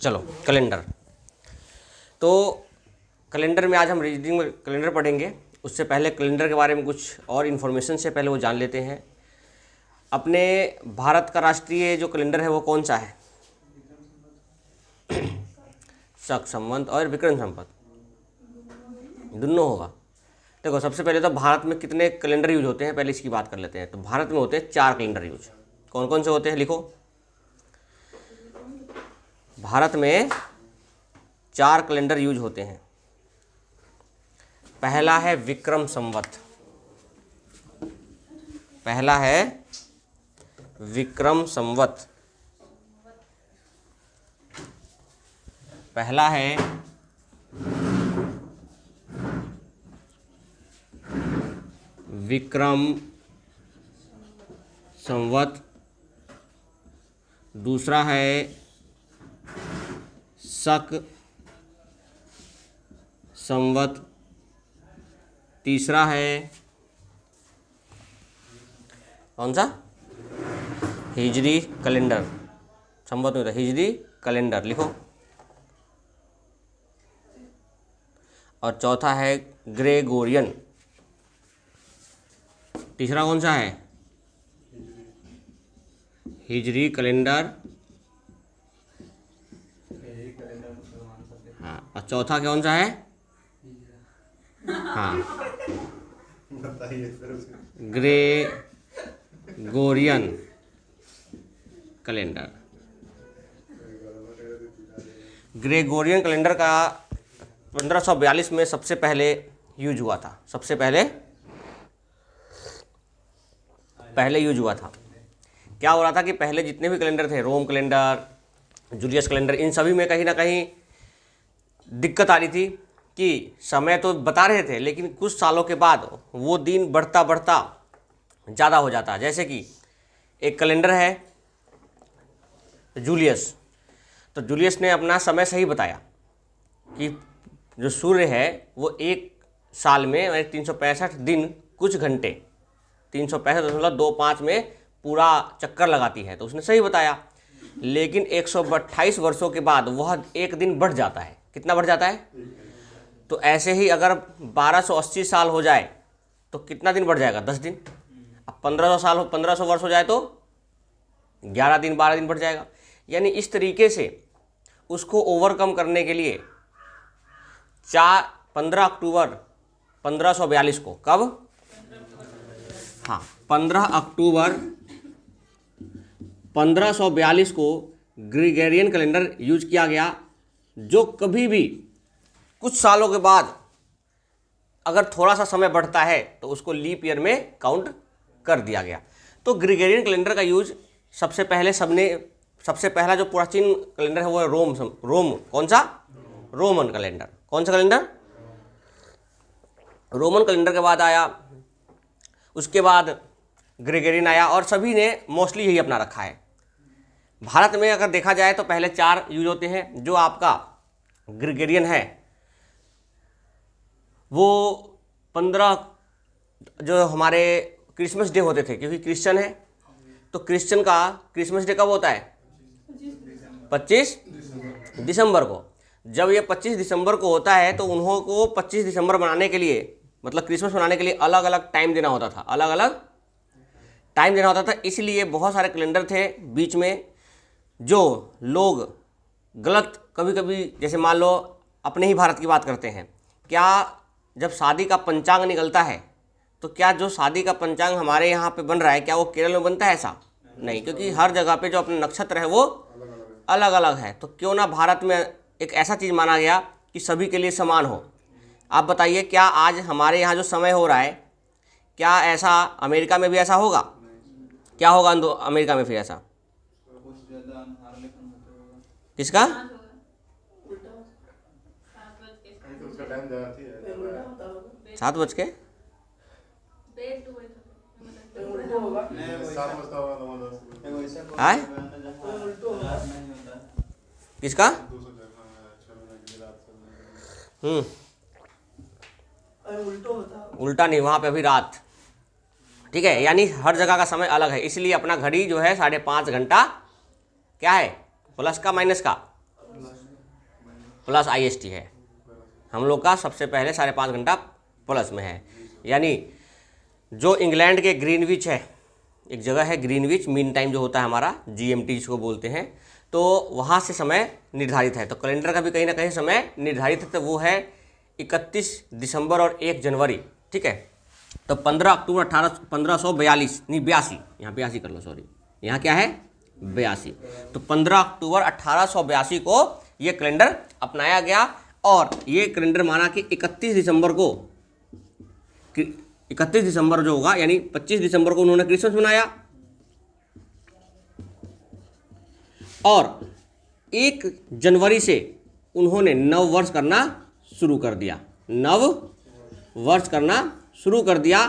चलो कैलेंडर। तो कैलेंडर में आज हम रीडिंग में कैलेंडर पढ़ेंगे। उससे पहले कैलेंडर के बारे में कुछ और इन्फॉर्मेशन से पहले वो जान लेते हैं। अपने भारत का राष्ट्रीय जो कैलेंडर है वो कौन सा है? शक संवत और विक्रम संवत दोनों होगा। देखो, सबसे पहले तो भारत में कितने कैलेंडर यूज होते हैं पहले इसकी बात कर लेते हैं। तो भारत में होते हैं 4 कैलेंडर यूज। कौन कौन से होते हैं लिखो। भारत में 4 कैलेंडर यूज होते हैं। पहला है विक्रम संवत। पहला है विक्रम संवत। पहला है विक्रम संवत। दूसरा है शक संवत। तीसरा है कौन सा? हिजरी कैलेंडर। संवत में होता है हिजरी कैलेंडर, लिखो। और चौथा है ग्रेगोरियन। तीसरा कौन सा है? हिजरी कैलेंडर। हाँ, और चौथा कौन सा है? हाँ, ग्रेगोरियन कैलेंडर। ग्रेगोरियन कैलेंडर का 1542 में सबसे पहले यूज हुआ था। सबसे पहले यूज हुआ था। क्या हो रहा था कि पहले जितने भी कैलेंडर थे, रोम कैलेंडर, जूलियस कैलेंडर, इन सभी में कहीं ना कहीं दिक्कत आ रही थी कि समय तो बता रहे थे लेकिन कुछ सालों के बाद वो दिन बढ़ता बढ़ता ज़्यादा हो जाता। जैसे कि एक कैलेंडर है जूलियस। तो जूलियस ने अपना समय सही बताया कि जो सूर्य है वो एक साल में 365 दिन कुछ घंटे 365.25 में पूरा चक्कर लगाती है। तो उसने सही बताया। लेकिन 128 वर्षों के बाद वह एक दिन बढ़ जाता है। कितना बढ़ जाता है? तो ऐसे ही अगर 1280 साल हो जाए तो कितना दिन बढ़ जाएगा? 10 दिन। अब 1500 वर्ष हो जाए तो 11 दिन 12 दिन बढ़ जाएगा। यानी इस तरीके से उसको ओवरकम करने के लिए 15 अक्टूबर 1542 को, कब? हाँ, 15 अक्टूबर 1542 को ग्रेगोरियन कैलेंडर यूज किया गया। जो कभी भी कुछ सालों के बाद अगर थोड़ा सा समय बढ़ता है तो उसको लीप ईयर में काउंट कर दिया गया। तो ग्रेगोरियन कैलेंडर का यूज सबसे पहला जो प्राचीन कैलेंडर है वो है रोम। कौन सा? Roman calendar. कौन सा कैलेंडर? रोमन कैलेंडर के बाद आया, उसके बाद ग्रेगोरियन आया और सभी ने मोस्टली यही अपना रखा है। भारत में अगर देखा जाए तो पहले 4 यूज होते हैं। जो आपका ग्रेगोरियन है वो 15 जो हमारे क्रिसमस डे होते थे, क्योंकि क्रिश्चियन है तो क्रिश्चियन का क्रिसमस डे कब होता है? 25 दिसंबर को। जब ये 25 दिसंबर को होता है तो उन्हों को 25 दिसंबर मनाने के लिए, मतलब क्रिसमस मनाने के लिए अलग अलग टाइम देना होता था। अलग अलग टाइम देना होता था। इसलिए बहुत सारे कैलेंडर थे बीच में जो लोग गलत कभी कभी, जैसे मान लो अपने ही भारत की बात करते हैं, क्या जब शादी का पंचांग निकलता है तो क्या जो शादी का पंचांग हमारे यहाँ पे बन रहा है क्या वो केरल में बनता है? ऐसा नहीं, क्योंकि हर जगह पे जो अपने नक्षत्र है वो अलग अलग है। तो क्यों ना भारत में एक ऐसा चीज़ माना गया कि सभी के लिए समान हो। आप बताइए, क्या आज हमारे यहाँ जो समय हो रहा है क्या ऐसा अमेरिका में भी ऐसा होगा? क्या होगा अमेरिका में फिर ऐसा? किसका? 7 बज के आए? किसका? उल्टा नहीं, वहाँ पे अभी रात। ठीक है, यानी हर जगह का समय अलग है। इसलिए अपना घड़ी जो है 5.5 घंटा क्या है, प्लस का माइनस का, प्लस IST है। हम लोग का सबसे पहले 5.5 घंटा प्लस में है। यानी जो इंग्लैंड के ग्रीनविच है, एक जगह है ग्रीनविच, मीन टाइम जो होता है हमारा GMT जिसको बोलते हैं, तो वहाँ से समय निर्धारित है। तो कैलेंडर का भी कहीं ना कहीं समय निर्धारित है, तो वो है 31 दिसंबर और 1 जनवरी। ठीक है, तो 15 अक्टूबर 1542 नहीं 82, यहाँ 82 कर लो, सॉरी, यहाँ क्या है 82। तो 15 अक्टूबर 1882 को ये कैलेंडर अपनाया गया और ये कैलेंडर माना कि 31 दिसंबर को, 31 दिसंबर जो होगा यानी 25 दिसंबर को उन्होंने क्रिसमस मनाया और 1 जनवरी से उन्होंने नव वर्ष करना शुरू कर दिया, नव वर्ष करना शुरू कर दिया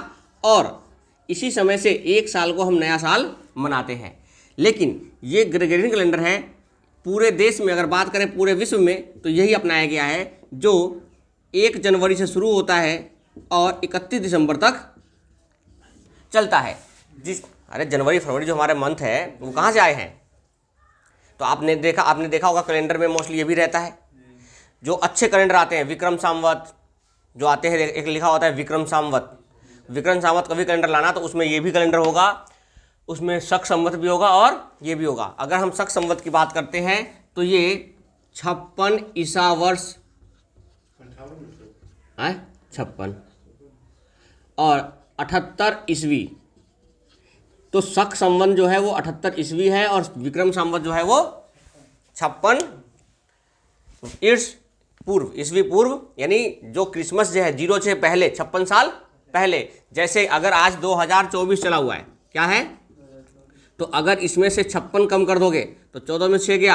और इसी समय से 1 साल को हम नया साल मनाते हैं। लेकिन ये ग्रेगोरियन कैलेंडर है, पूरे देश में अगर बात करें पूरे विश्व में तो यही अपनाया गया है, जो 1 जनवरी से शुरू होता है और 31 दिसंबर तक चलता है। अरे जनवरी फरवरी जो हमारे मंथ है वो कहाँ से आए हैं? तो आपने देखा होगा कैलेंडर में मोस्टली ये भी रहता है। जो अच्छे कैलेंडर आते हैं, विक्रम संवत जो आते हैं, एक लिखा होता है विक्रम संवत। विक्रम संवत का भी कैलेंडर लाना तो उसमें ये भी कैलेंडर होगा, उसमें शक संवत भी होगा और ये भी होगा। अगर हम शक संवत की बात करते हैं तो ये 56 ईसा वर्ष 56 और 78 ईस्वी। तो शक संवत जो है वो 78 ईस्वी है और विक्रम संवत जो है वो 56 ईस्वी पूर्व, यानी जो क्रिसमस जो है 0 से पहले 56 साल पहले। जैसे अगर आज 2024 चला हुआ है, क्या है, तो अगर इसमें से 56 कम कर दोगे तो 14 में 6 गया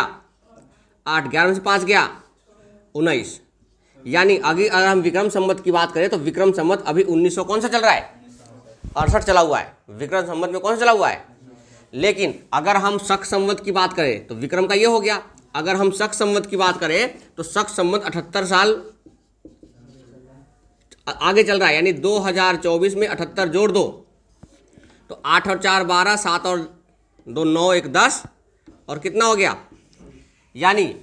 8, 11 में से 5 गया 19। यानी अगर हम विक्रम संवत की बात करें तो विक्रम संवत अभी 1900 कौन सा चल रहा है, 68 चला हुआ है। विक्रम संवत में कौन सा चला हुआ है। लेकिन अगर हम शक संवत की बात करें तो विक्रम का ये हो गया। अगर हम शक संवत की बात करें तो शक संवत 78 साल आगे चल रहा है, यानी 2024 में 78 जोड़ दो तो 8 और 4 12, 7 और 2 9, 1 10 और कितना हो गया। यानी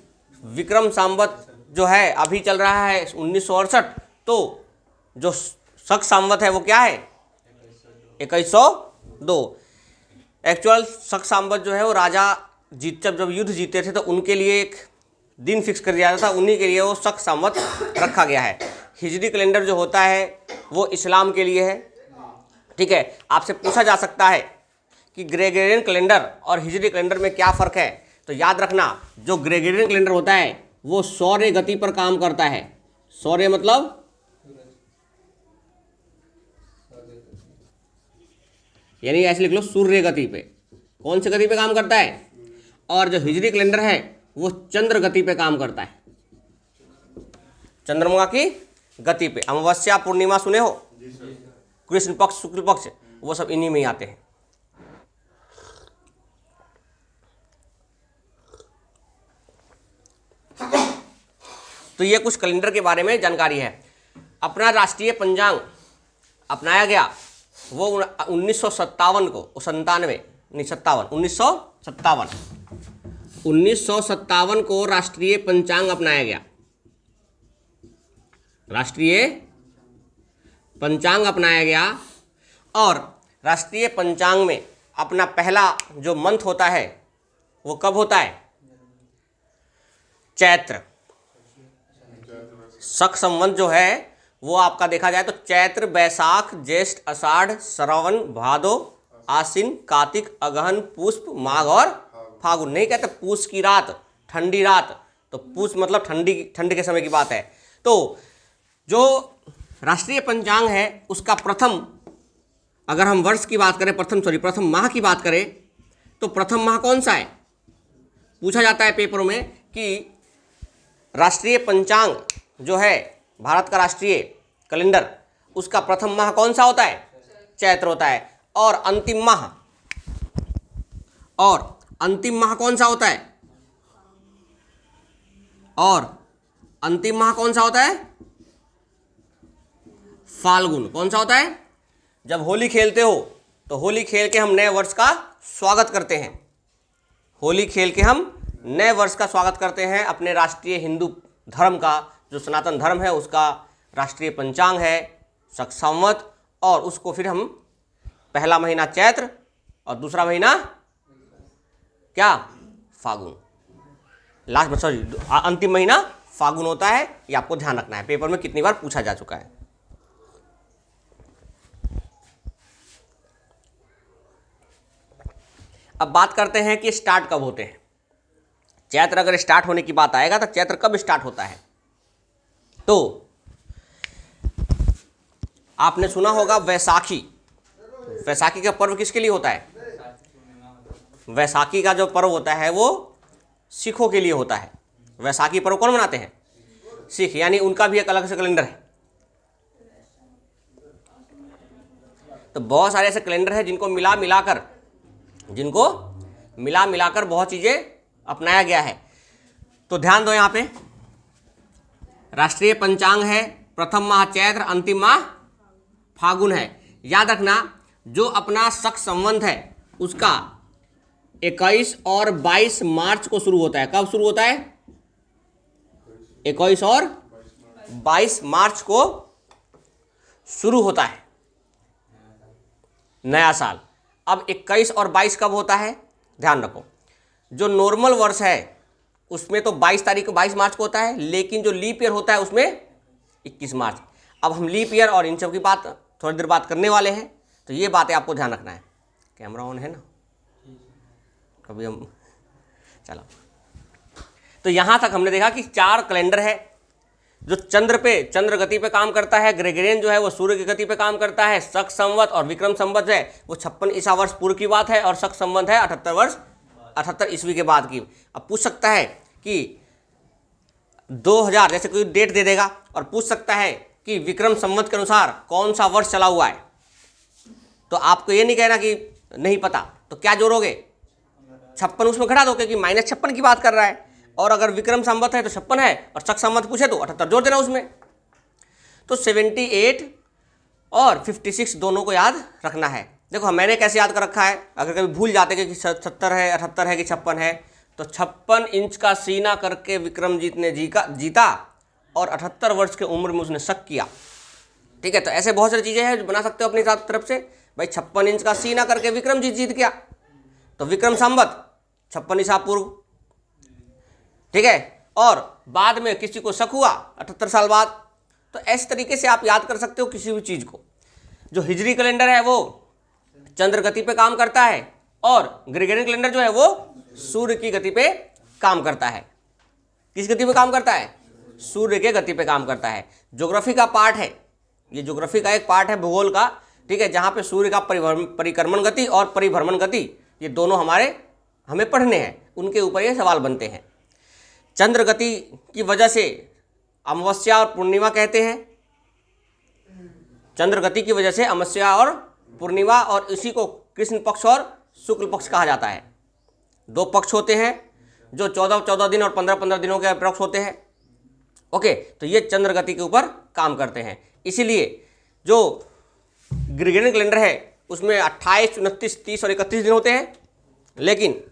विक्रम संवत जो है अभी चल रहा है 1968, तो जो शक संवत है वो क्या है 2102। एक्चुअल शक संवत जो है वो राजा जब युद्ध जीते थे तो उनके लिए एक दिन फिक्स कर दिया था, उन्हीं के लिए वो शक संवत रखा गया है। हिजरी कैलेंडर जो होता है वो इस्लाम के लिए है। ठीक है, आपसे पूछा जा सकता है कि ग्रेगोरियन कैलेंडर और हिजरी कैलेंडर में क्या फ़र्क है, तो याद रखना जो ग्रेगोरियन कैलेंडर होता है वो सौर्य गति पर काम करता है। सौर्य मतलब यानी ऐसे लिख लो सूर्य गति पे, कौन सी गति पे काम करता है। और जो हिजरी कैलेंडर है वो चंद्र गति पे काम करता है, चंद्रमा की गति पे। अमावस्या पूर्णिमा सुने हो, कृष्ण पक्ष शुक्ल पक्ष, वो सब इन्हीं में ही आते हैं। तो ये कुछ कैलेंडर के बारे में जानकारी है। अपना राष्ट्रीय पंचांग अपनाया गया वो 1957 को, 1957 को राष्ट्रीय पंचांग अपनाया गया। राष्ट्रीय पंचांग अपनाया गया और राष्ट्रीय पंचांग में अपना पहला जो मंथ होता है वो कब होता है, चैत्र। शक संवत जो है वो आपका देखा जाए तो चैत्र, बैसाख, ज्येष्ठ, आषाढ़, श्रवण, भादो, आश्विन, कार्तिक, अगहन, पुष्प, माघ और फागुन। नहीं कहते पूस की रात, ठंडी रात, तो पूस मतलब ठंडी के समय की बात है। तो जो राष्ट्रीय पंचांग है उसका प्रथम, अगर हम वर्ष की बात करें, प्रथम माह की बात करें तो प्रथम माह कौन सा है, पूछा जाता है पेपरों में कि राष्ट्रीय पंचांग जो है भारत का राष्ट्रीय कैलेंडर, उसका प्रथम माह कौन सा होता है, चैत्र होता है। और अंतिम माह कौन सा होता है, और अंतिम माह कौन सा होता है, फाल्गुन। कौन सा होता है, जब होली खेलते हो तो होली खेल के हम नए वर्ष का स्वागत करते हैं। होली खेल के हम नए वर्ष का स्वागत करते हैं अपने राष्ट्रीय हिंदू धर्म का, जो सनातन धर्म है उसका राष्ट्रीय पंचांग है शक संवत, और उसको फिर हम पहला महीना चैत्र और दूसरा महीना क्या, फागुन, लास्ट में सॉरी अंतिम महीना फागुन होता है। ये आपको ध्यान रखना है, पेपर में कितनी बार पूछा जा चुका है। अब बात करते हैं कि स्टार्ट कब होते हैं। चैत्र अगर स्टार्ट होने की बात आएगा तो चैत्र कब स्टार्ट होता है, तो आपने सुना होगा वैसाखी। वैसाखी का पर्व किसके लिए होता है? वैसाखी का जो पर्व होता है वो सिखों के लिए होता है। वैसाखी पर्व कौन मनाते हैं? सिख, यानी उनका भी एक अलग से कैलेंडर है। तो बहुत सारे ऐसे कैलेंडर हैं जिनको मिला मिलाकर बहुत चीजें अपनाया गया है। तो ध्यान दो, यहाँ पे राष्ट्रीय पंचांग है, प्रथम माह चैत्र, अंतिम माह फागुन है। याद रखना, जो अपना शक संवत है उसका 21 और 22 मार्च को शुरू होता है। कब शुरू होता है? 21 और 22 मार्च को शुरू होता है नया साल। अब 21 और 22 कब होता है? ध्यान रखो, जो नॉर्मल वर्ष है उसमें तो 22 मार्च को होता है, लेकिन जो लीप ईयर होता है उसमें 21 मार्च। अब हम लीप ईयर और इन सब की बात थोड़ी देर बात करने वाले हैं, तो ये बातें आपको ध्यान रखना है। कैमरा ऑन है ना? कभी हम चलो, तो यहां तक हमने देखा कि 4 कैलेंडर है। जो चंद्र गति पे काम करता है, ग्रेगोरियन जो है वो सूर्य की गति पे काम करता है, शक संवत और विक्रम संवत है वो 56 ईसा वर्ष पूर्व की बात है, और शक संवत है 78 ईस्वी के बाद की। अब पूछ सकता है कि 2000 जैसे कोई डेट दे देगा और पूछ सकता है कि विक्रम संवत के अनुसार कौन सा वर्ष चला हुआ है, तो आपको ये नहीं कहना कि नहीं पता, तो क्या जोड़ोगे? 56 उसमें घटा दो, क्योंकि -56 की बात कर रहा है। और अगर विक्रम संवत है तो 56 है, और शक संवत पूछे तो 78 जोड़ देना उसमें। तो 78 और 56 दोनों को याद रखना है। देखो मैंने कैसे याद कर रखा है, अगर कभी भूल जाते कि 70 है, 78 है कि 56 है, तो 56 इंच का सीना करके विक्रमजीत ने जीता और 78 वर्ष की उम्र में उसने शक किया। ठीक है, तो ऐसे बहुत सारी चीज़ें हैं जो बना सकते हो अपनी तरफ से। भाई 56 इंच का सीना करके विक्रमजीत जीत गया, तो विक्रम संवत 56 ईसा पूर्व। ठीक है, और बाद में किसी को शक हुआ 78 साल बाद। तो इस तरीके से आप याद कर सकते हो किसी भी चीज़ को। जो हिजरी कैलेंडर है वो चंद्र गति पे काम करता है, और ग्रेगोरियन कैलेंडर जो है वो सूर्य की गति पे काम करता है। किस गति पे काम करता है? सूर्य के गति पे काम करता है। ज्योग्राफी का पार्ट है ये, ज्योग्राफी का एक पार्ट है भूगोल का। ठीक है, जहाँ पे सूर्य का परिक्रमण गति और परिभ्रमण गति ये दोनों हमें पढ़ने हैं, उनके ऊपर ये सवाल बनते हैं। चंद्र गति की वजह से अमावस्या और पूर्णिमा कहते हैं। चंद्र गति की वजह से अमावस्या और पूर्णिमा, और इसी को कृष्ण पक्ष और शुक्ल पक्ष कहा जाता है। 2 पक्ष होते हैं जो 14 दिन और 15 दिनों के अप्रॉक्स होते हैं। ओके, तो ये चंद्र गति के ऊपर काम करते हैं। इसीलिए जो ग्रेगोरियन कैलेंडर है उसमें 28, 29, 30 और 31 दिन होते हैं, लेकिन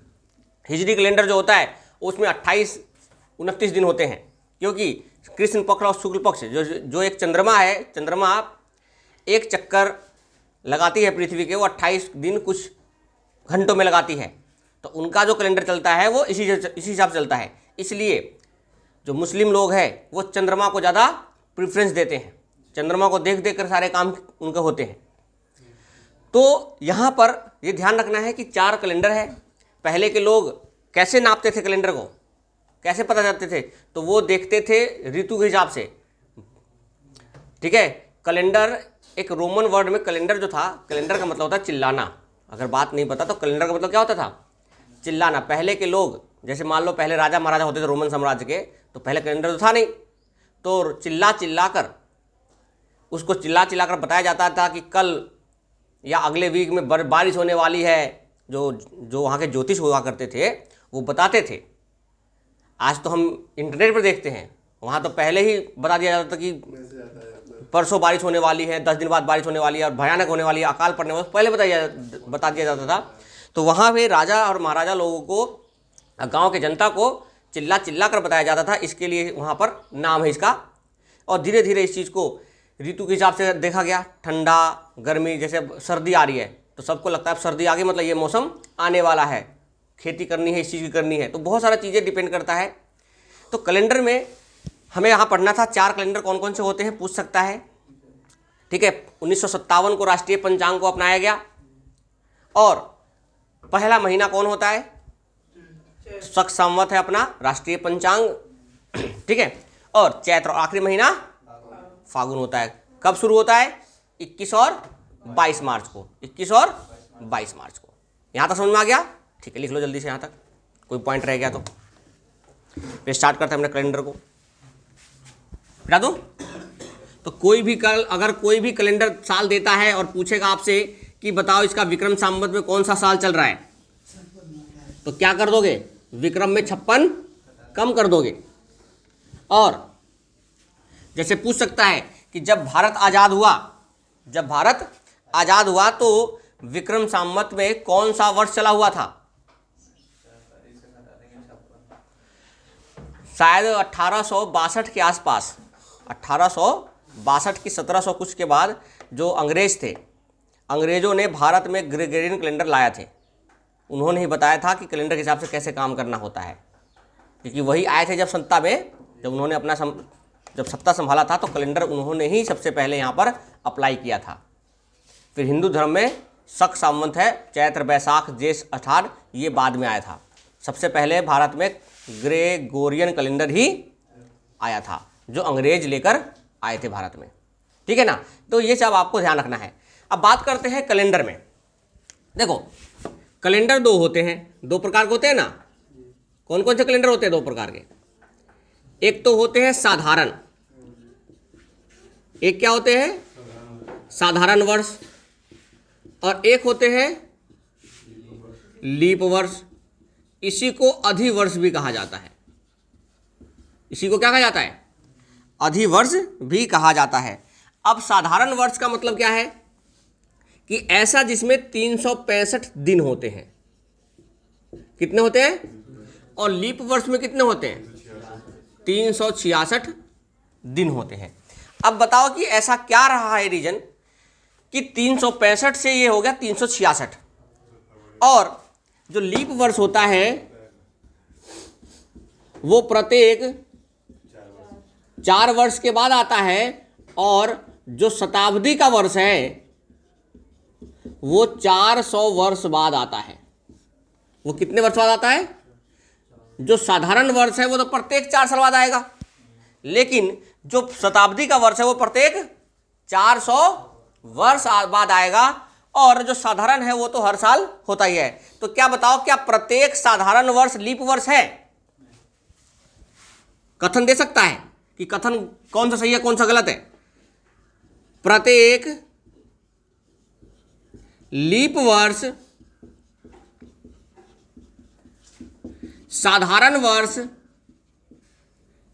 हिजरी कैलेंडर जो होता है उसमें 28, 29 दिन होते हैं, क्योंकि कृष्ण पक्ष और शुक्ल पक्ष जो एक चंद्रमा है, चंद्रमा एक चक्कर लगाती है पृथ्वी के, वो 28 दिन कुछ घंटों में लगाती है। तो उनका जो कैलेंडर चलता है वो इसी हिसाब से चलता है। इसलिए जो मुस्लिम लोग हैं वो चंद्रमा को ज़्यादा प्रेफरेंस देते हैं, चंद्रमा को देख देख कर सारे काम उनके होते हैं। तो यहाँ पर ये ध्यान रखना है कि 4 कैलेंडर है। पहले के लोग कैसे नापते थे कैलेंडर को, कैसे पता करते थे? तो वो देखते थे ऋतु के हिसाब से। ठीक है, कैलेंडर एक रोमन वर्ड में कैलेंडर जो था, कैलेंडर का मतलब होता है चिल्लाना। अगर बात नहीं पता तो कैलेंडर का मतलब क्या होता था? चिल्लाना। पहले के लोग, जैसे मान लो पहले राजा महाराजा होते थे रोमन साम्राज्य के, तो पहले कैलेंडर तो था नहीं, तो उसको चिल्ला कर बताया जाता था कि कल या अगले वीक में बारिश होने वाली है। जो वहाँ के ज्योतिष हुआ करते थे वो बताते थे। आज तो हम इंटरनेट पर देखते हैं, वहाँ तो पहले ही बता दिया जाता था कि परसों बारिश होने वाली है, 10 दिन बाद बारिश होने वाली है और भयानक होने वाली है, अकाल पड़ने वाला, पहले बता दिया जाता था। तो वहाँ पे राजा और महाराजा लोगों को, गांव के जनता को चिल्ला चिल्ला कर बताया जाता था, इसके लिए वहाँ पर नाम है इसका। और धीरे धीरे इस चीज़ को ऋतु के हिसाब से देखा गया, ठंडा गर्मी, जैसे सर्दी आ रही है तो सबको लगता है अब सर्दी आ गई मतलब ये मौसम आने वाला है, खेती करनी है, इस चीज़ की करनी है, तो बहुत सारा चीज़ें डिपेंड करता है। तो कैलेंडर में हमें यहाँ पढ़ना था 4 कैलेंडर कौन कौन से होते हैं, पूछ सकता है। ठीक है, 1957 को राष्ट्रीय पंचांग को अपनाया गया। और पहला महीना कौन होता है, शक संवत है अपना राष्ट्रीय पंचांग। ठीक है, और चैत्र, और आखिरी महीना फागुन होता है। कब शुरू होता है, 21 और 22 मार्च को, 21 और 22 मार्च को। यहाँ तक समझ में आ गया? ठीक है, लिख लो जल्दी से यहाँ तक, कोई पॉइंट रह गया तो। फिर स्टार्ट करते हैं हमने कैलेंडर को, बता दूँ। तो कोई भी अगर कोई भी कैलेंडर साल देता है और पूछेगा आपसे कि बताओ इसका विक्रम संवत में कौन सा साल चल रहा है, तो क्या कर दोगे, विक्रम में 56 कम कर दोगे। और जैसे पूछ सकता है कि जब भारत आज़ाद हुआ तो विक्रम संवत में कौन सा वर्ष चला हुआ था, शायद 1862 के आसपास, 1862 की 1700 कुछ के बाद जो अंग्रेज थे, अंग्रेजों ने भारत में ग्रेगोरियन कैलेंडर लाया थे। उन्होंने ही बताया था कि कैलेंडर के हिसाब से कैसे काम करना होता है, क्योंकि वही आए थे जब सत्ता में, जब उन्होंने जब सत्ता संभाला था तो कैलेंडर उन्होंने ही सबसे पहले यहाँ पर अप्लाई किया था। फिर हिंदू धर्म में शक संवत है, चैत्र वैशाख ज्येष्ठ आषाढ़, ये बाद में आया था। सबसे पहले भारत में ग्रेगोरियन कैलेंडर ही आया था जो अंग्रेज लेकर आए थे भारत में। ठीक है ना, तो ये सब आपको ध्यान रखना है। अब बात करते हैं कैलेंडर में। देखो कैलेंडर 2 होते हैं, 2 प्रकार के होते हैं ना। कौन कौन से कैलेंडर होते हैं 2 प्रकार के, एक तो होते हैं साधारण, एक क्या होते हैं साधारण वर्ष, और एक होते हैं लीप वर्ष। इसी को अधिवर्ष भी कहा जाता है। इसी को क्या कहा जाता है, अधिवर्ष भी कहा जाता है। अब साधारण वर्ष का मतलब क्या है कि ऐसा जिसमें 365 दिन होते हैं। कितने होते हैं, और लीप वर्ष में कितने होते हैं, 366 दिन होते हैं। अब बताओ कि ऐसा क्या रहा है रीजन कि 365 से ये हो गया 366, और जो लीप वर्ष होता है वो प्रत्येक 4 वर्ष के बाद आता है, और जो शताब्दी का वर्ष है वो 400 वर्ष बाद आता है। वो कितने वर्ष बाद आता है, जो साधारण वर्ष है वो तो प्रत्येक 4 साल बाद आएगा, लेकिन जो शताब्दी का वर्ष है वो प्रत्येक 400 वर्ष बाद आएगा, और जो साधारण है वो तो हर साल होता ही है। तो क्या बताओ, क्या प्रत्येक साधारण वर्ष लीप वर्ष है? कथन दे सकता है कि कथन कौन सा सही है कौन सा गलत है। प्रत्येक लीप वर्ष साधारण वर्ष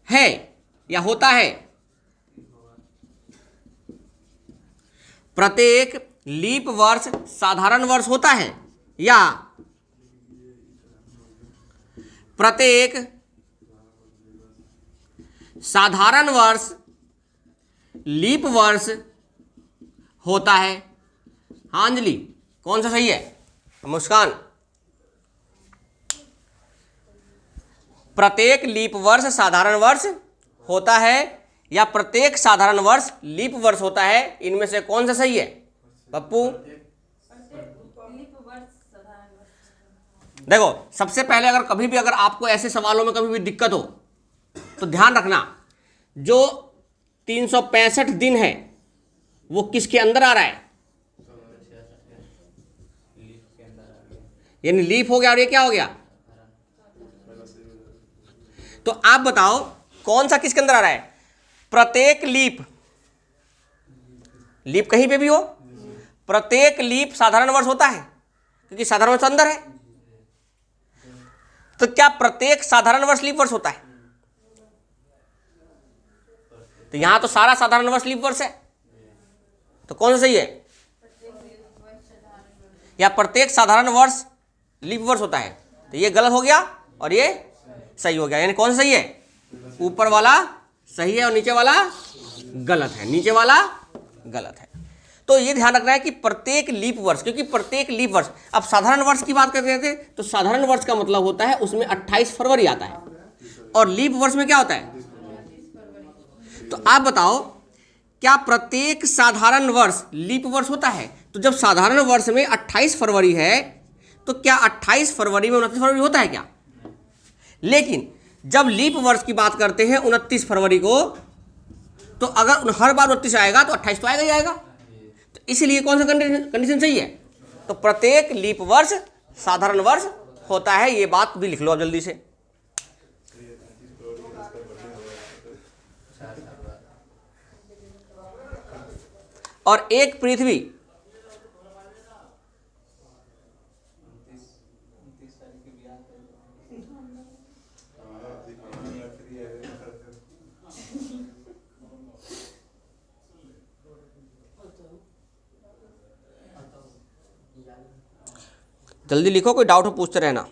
है या होता है। प्रत्येक लीप वर्ष साधारण वर्ष होता है, या प्रत्येक साधारण वर्ष लीप वर्ष होता है। हाँ अंजलि, कौन सा सही है? मुस्कान, प्रत्येक लीप वर्ष साधारण वर्ष होता है या प्रत्येक साधारण वर्ष लीप वर्ष होता है, इनमें से कौन सा सही है? पप्पू, देखो सबसे पहले अगर कभी भी अगर आपको ऐसे सवालों में कभी भी दिक्कत हो तो ध्यान रखना, जो 365 दिन है वो किसके अंदर आ रहा है, यानी लीप हो गया, और ये क्या हो गया। तो आप बताओ कौन सा किसके अंदर आ रहा है। प्रत्येक लीप, लीप कहीं पे भी हो, प्रत्येक लीप साधारण वर्ष होता है क्योंकि साधारण वर्ष अंदर है। तो क्या प्रत्येक साधारण वर्ष लीप वर्ष होता है? तो यहां तो सारा साधारण वर्ष लीप वर्ष है, तो कौन सा सही है? या प्रत्येक साधारण वर्ष लीप वर्ष होता है, तो ये गलत हो गया और ये सही हो गया। यानी कौन सा सही है? ऊपर वाला सही है और नीचे वाला गलत है, नीचे वाला गलत है। तो ये ध्यान रखना है कि प्रत्येक लीप वर्ष, क्योंकि प्रत्येक लीप वर्ष, अब साधारण वर्ष की बात कर रहे थे तो साधारण वर्ष का मतलब होता है उसमें 28 फरवरी आता है, और लीप वर्ष में क्या होता है? तो आप बताओ क्या प्रत्येक साधारण वर्ष लीप वर्ष होता है? तो जब साधारण वर्ष में 28 फरवरी है तो क्या 28 फरवरी में 29 फरवरी होता है क्या? लेकिन जब लीप वर्ष की बात करते हैं 29 फरवरी को, तो अगर हर बार 29 आएगा तो 28 तो आएगा ही आएगा। तो इसलिए कौन सा कंडीशन सही है? तो प्रत्येक लीप वर्ष साधारण वर्ष होता है। ये बात भी लिख लो अब जल्दी से। और एक पृथ्वी जल्दी लिखो, कोई डाउट हो पूछते रहना।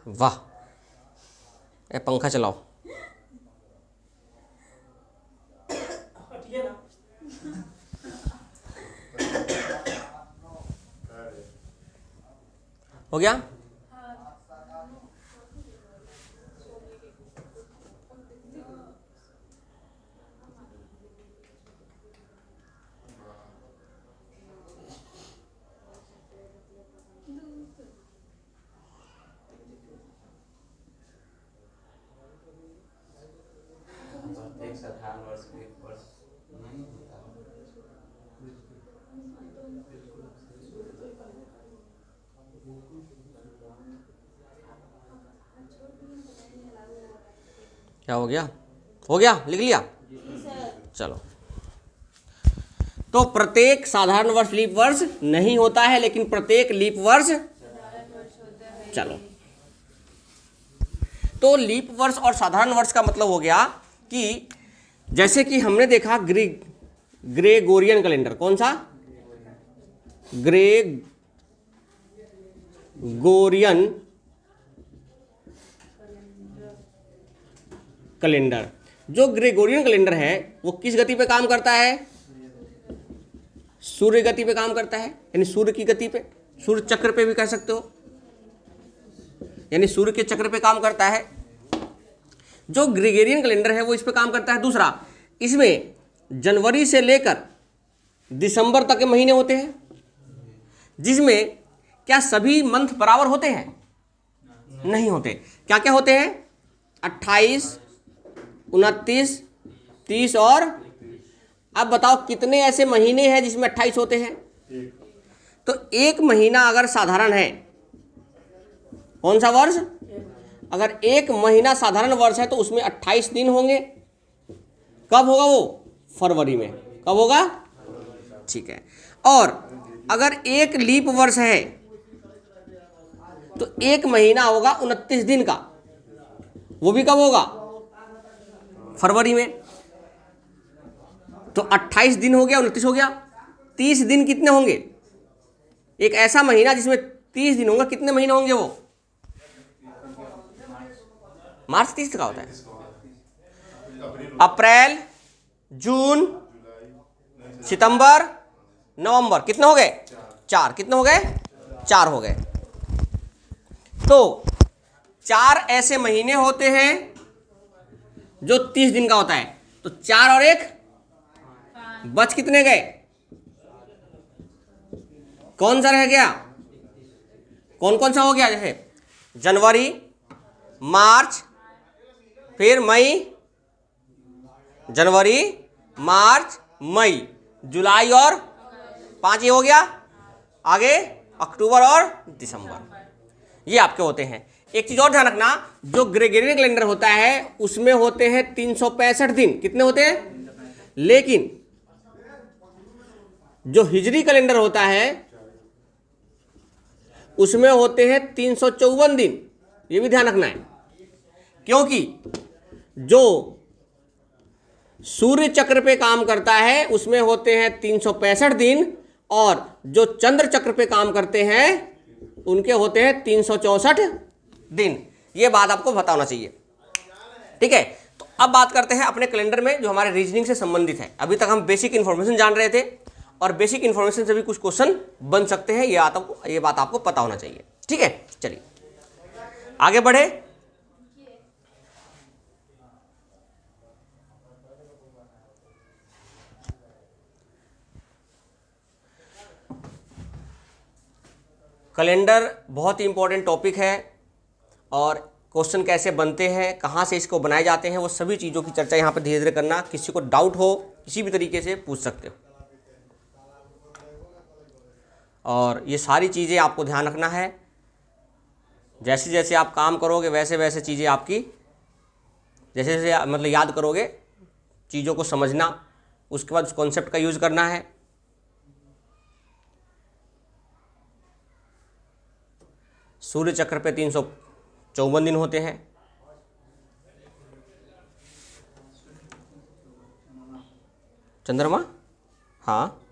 वाह, ए पंखा चलाओ। हो गया? साधारण वर्ष लीप वर्ष नहीं होता। क्या हो गया? हो गया, लिख लिया? चलो, तो प्रत्येक साधारण वर्ष लीप वर्ष नहीं होता है, लेकिन प्रत्येक लीप वर्ष, चलो, तो लीप वर्ष और साधारण वर्ष का मतलब हो गया कि जैसे कि हमने देखा ग्रेगोरियन कैलेंडर, कौन सा? Gregorian calendar. जो ग्रेगोरियन कैलेंडर है वो किस गति पे काम करता है? सूर्य गति पे काम करता है, यानी सूर्य की गति पे, सूर्य चक्र पे भी कह सकते हो, यानी सूर्य के चक्र पे काम करता है। जो ग्रेगोरियन कैलेंडर है वो इस पे काम करता है। दूसरा, इसमें जनवरी से लेकर दिसंबर तक के महीने होते हैं, जिसमें क्या सभी मंथ बराबर होते हैं? नहीं होते। क्या क्या होते हैं? 28, 29, 30 और अब बताओ कितने ऐसे महीने हैं जिसमें 28 होते हैं? तो एक महीना अगर साधारण है, कौन सा वर्ष? अगर एक महीना साधारण वर्ष है तो उसमें 28 दिन होंगे। कब होगा वो? फरवरी में। कब होगा? ठीक है। और अगर एक लीप वर्ष है तो एक महीना होगा 29 दिन का, वो भी कब होगा? फरवरी में। तो 28 दिन हो गया, 29 हो गया, 30 दिन कितने होंगे? एक ऐसा महीना जिसमें 30 दिन होंगे, कितने महीने होंगे वो? मार्च 30 का होता है। अप्रैल, जून, सितंबर, नवंबर, कितने हो गए? 4। कितने हो गए? 4 हो गए। तो 4 ऐसे महीने होते हैं जो 30 दिन का होता है। तो 4 और 1 बच कितने गए? कौन सा रह गया? कौन कौन सा हो गया? जैसे जनवरी, मार्च, फिर मई, जनवरी, मार्च, मई, जुलाई और 5 ये हो गया। आगे अक्टूबर और दिसंबर, ये आपके होते हैं। एक चीज और ध्यान रखना, जो ग्रेगोरियन कैलेंडर होता है उसमें होते हैं 365 दिन। कितने होते हैं? लेकिन जो हिजरी कैलेंडर होता है उसमें होते हैं 354 दिन। ये भी ध्यान रखना है, क्योंकि जो सूर्य चक्र पे काम करता है उसमें होते हैं 365 दिन, और जो चंद्र चक्र पे काम करते हैं उनके होते हैं 364 दिन। ये बात आपको पता होना चाहिए, ठीक है। तो अब बात करते हैं अपने कैलेंडर में जो हमारे रीजनिंग से संबंधित है। अभी तक हम बेसिक इन्फॉर्मेशन जान रहे थे, और बेसिक इन्फॉर्मेशन से भी कुछ क्वेश्चन बन सकते हैं, ये बात आपको पता होना चाहिए, ठीक है। चलिए आगे बढ़े। कैलेंडर बहुत ही इंपॉर्टेंट टॉपिक है, और क्वेश्चन कैसे बनते हैं, कहाँ से इसको बनाए जाते हैं, वो सभी चीज़ों की चर्चा यहाँ पर धीरे धीरे करना। किसी को डाउट हो किसी भी तरीके से पूछ सकते हो, और ये सारी चीज़ें आपको ध्यान रखना है। जैसे जैसे आप काम करोगे वैसे वैसे चीज़ें आपकी, जैसे जैसे मतलब याद करोगे चीज़ों को समझना, उसके बाद उस कॉन्सेप्ट का यूज़ करना है। सूर्य चक्र पे 354 दिन होते हैं। चंद्रमा, हाँ,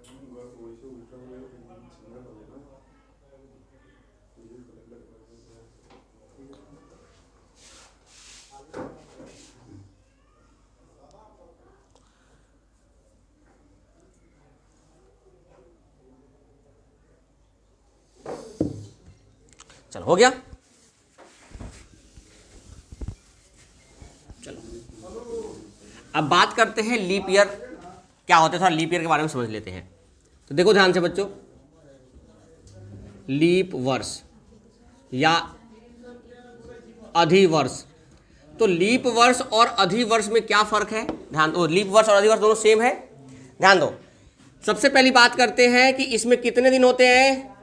चलो हो गया। चलो अब बात करते हैं लीप ईयर क्या होता है, थोड़ा लीप ईयर के बारे में समझ लेते हैं। तो देखो ध्यान से बच्चों, लीप वर्ष या अधिवर्ष, तो लीप वर्ष और अधिवर्ष में क्या फर्क है? ध्यान दो, लीप वर्ष और अधिवर्ष दोनों सेम है, ध्यान दो। सबसे पहली बात करते हैं कि इसमें कितने दिन होते हैं?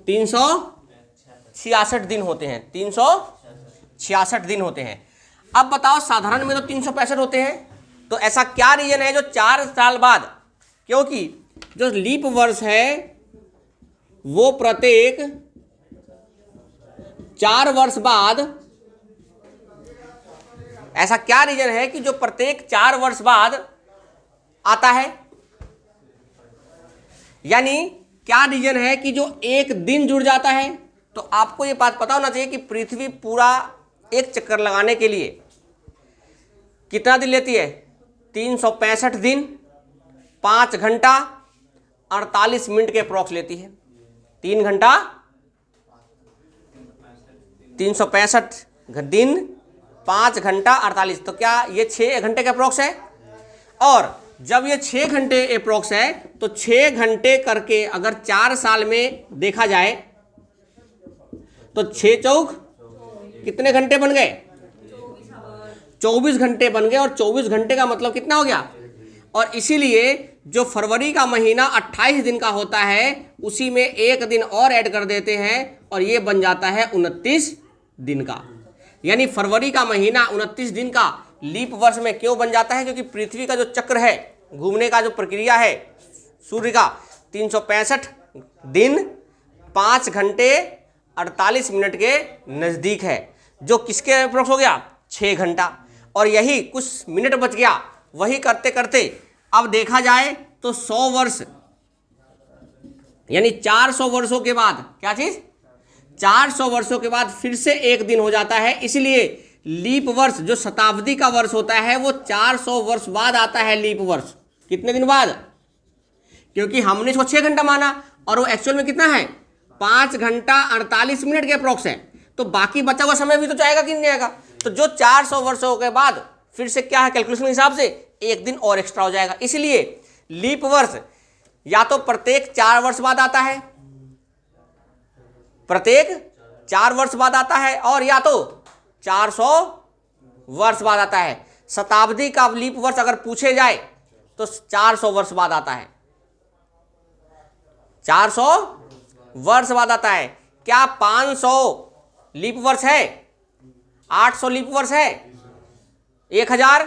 366 दिन होते हैं, 366 दिन होते हैं। अब बताओ, साधारण में तो 365 होते हैं, तो ऐसा क्या रीजन है जो 4 साल बाद, क्योंकि जो लीप वर्ष है वो प्रत्येक 4 वर्ष बाद, ऐसा क्या रीजन है कि जो प्रत्येक 4 वर्ष बाद आता है? यानी क्या रीजन है कि जो एक दिन जुड़ जाता है? तो आपको ये बात पता होना चाहिए कि पृथ्वी पूरा एक चक्कर लगाने के लिए कितना दिन लेती है? 365 दिन, 5 घंटा 48 मिनट के अप्रॉक्स लेती है। 3 घंटा 365 दिन, 5 घंटा 48, तो क्या ये 6 घंटे के अप्रॉक्स है? और जब ये 6 घंटे अप्रॉक्स है तो 6 घंटे करके अगर 4 साल में देखा जाए तो 6 चौक कितने घंटे बन गए? 24 घंटे बन गए, और 24 घंटे का मतलब कितना हो गया? और इसीलिए जो फरवरी का महीना 28 दिन का होता है उसी में एक दिन और ऐड कर देते हैं, और ये बन जाता है 29 दिन का। यानी फरवरी का महीना 29 दिन का लीप वर्ष में क्यों बन जाता है? क्योंकि पृथ्वी का जो चक्र है, घूमने का जो प्रक्रिया है सूर्य का, 365 दिन 5 घंटे 48 मिनट के नज़दीक है, जो किसके अप्रोक्स हो गया? 6 घंटा। और यही कुछ मिनट बच गया, वही करते करते अब देखा जाए तो 100 वर्ष, यानी 400 वर्षों के बाद, क्या चीज़? 400 वर्षों के बाद फिर से एक दिन हो जाता है। इसलिए लीप वर्ष जो शताब्दी का वर्ष होता है वो 400 वर्ष बाद आता है लीप वर्ष। कितने दिन बाद? क्योंकि हमने इसको 6 घंटा माना और वो एक्चुअल में कितना है? 5 घंटा 48 मिनट के अप्रॉक्स है, तो बाकी बचा हुआ समय भी तो जाएगा कि नहीं जाएगा? तो जो 400 वर्षों के बाद फिर से क्या है, कैलकुलेशन के हिसाब से एक दिन और एक्स्ट्रा हो जाएगा। इसलिए लीप वर्ष या तो प्रत्येक 4 वर्ष बाद आता है, प्रत्येक 4 वर्ष बाद आता है, और या तो 400 वर्ष बाद आता है। शताब्दी का लीप वर्ष अगर पूछे जाए तो 400 वर्ष बाद आता है, 400 वर्ष बाद आता है। क्या 500 लीप वर्ष है? 800 लीप वर्ष है? 1000?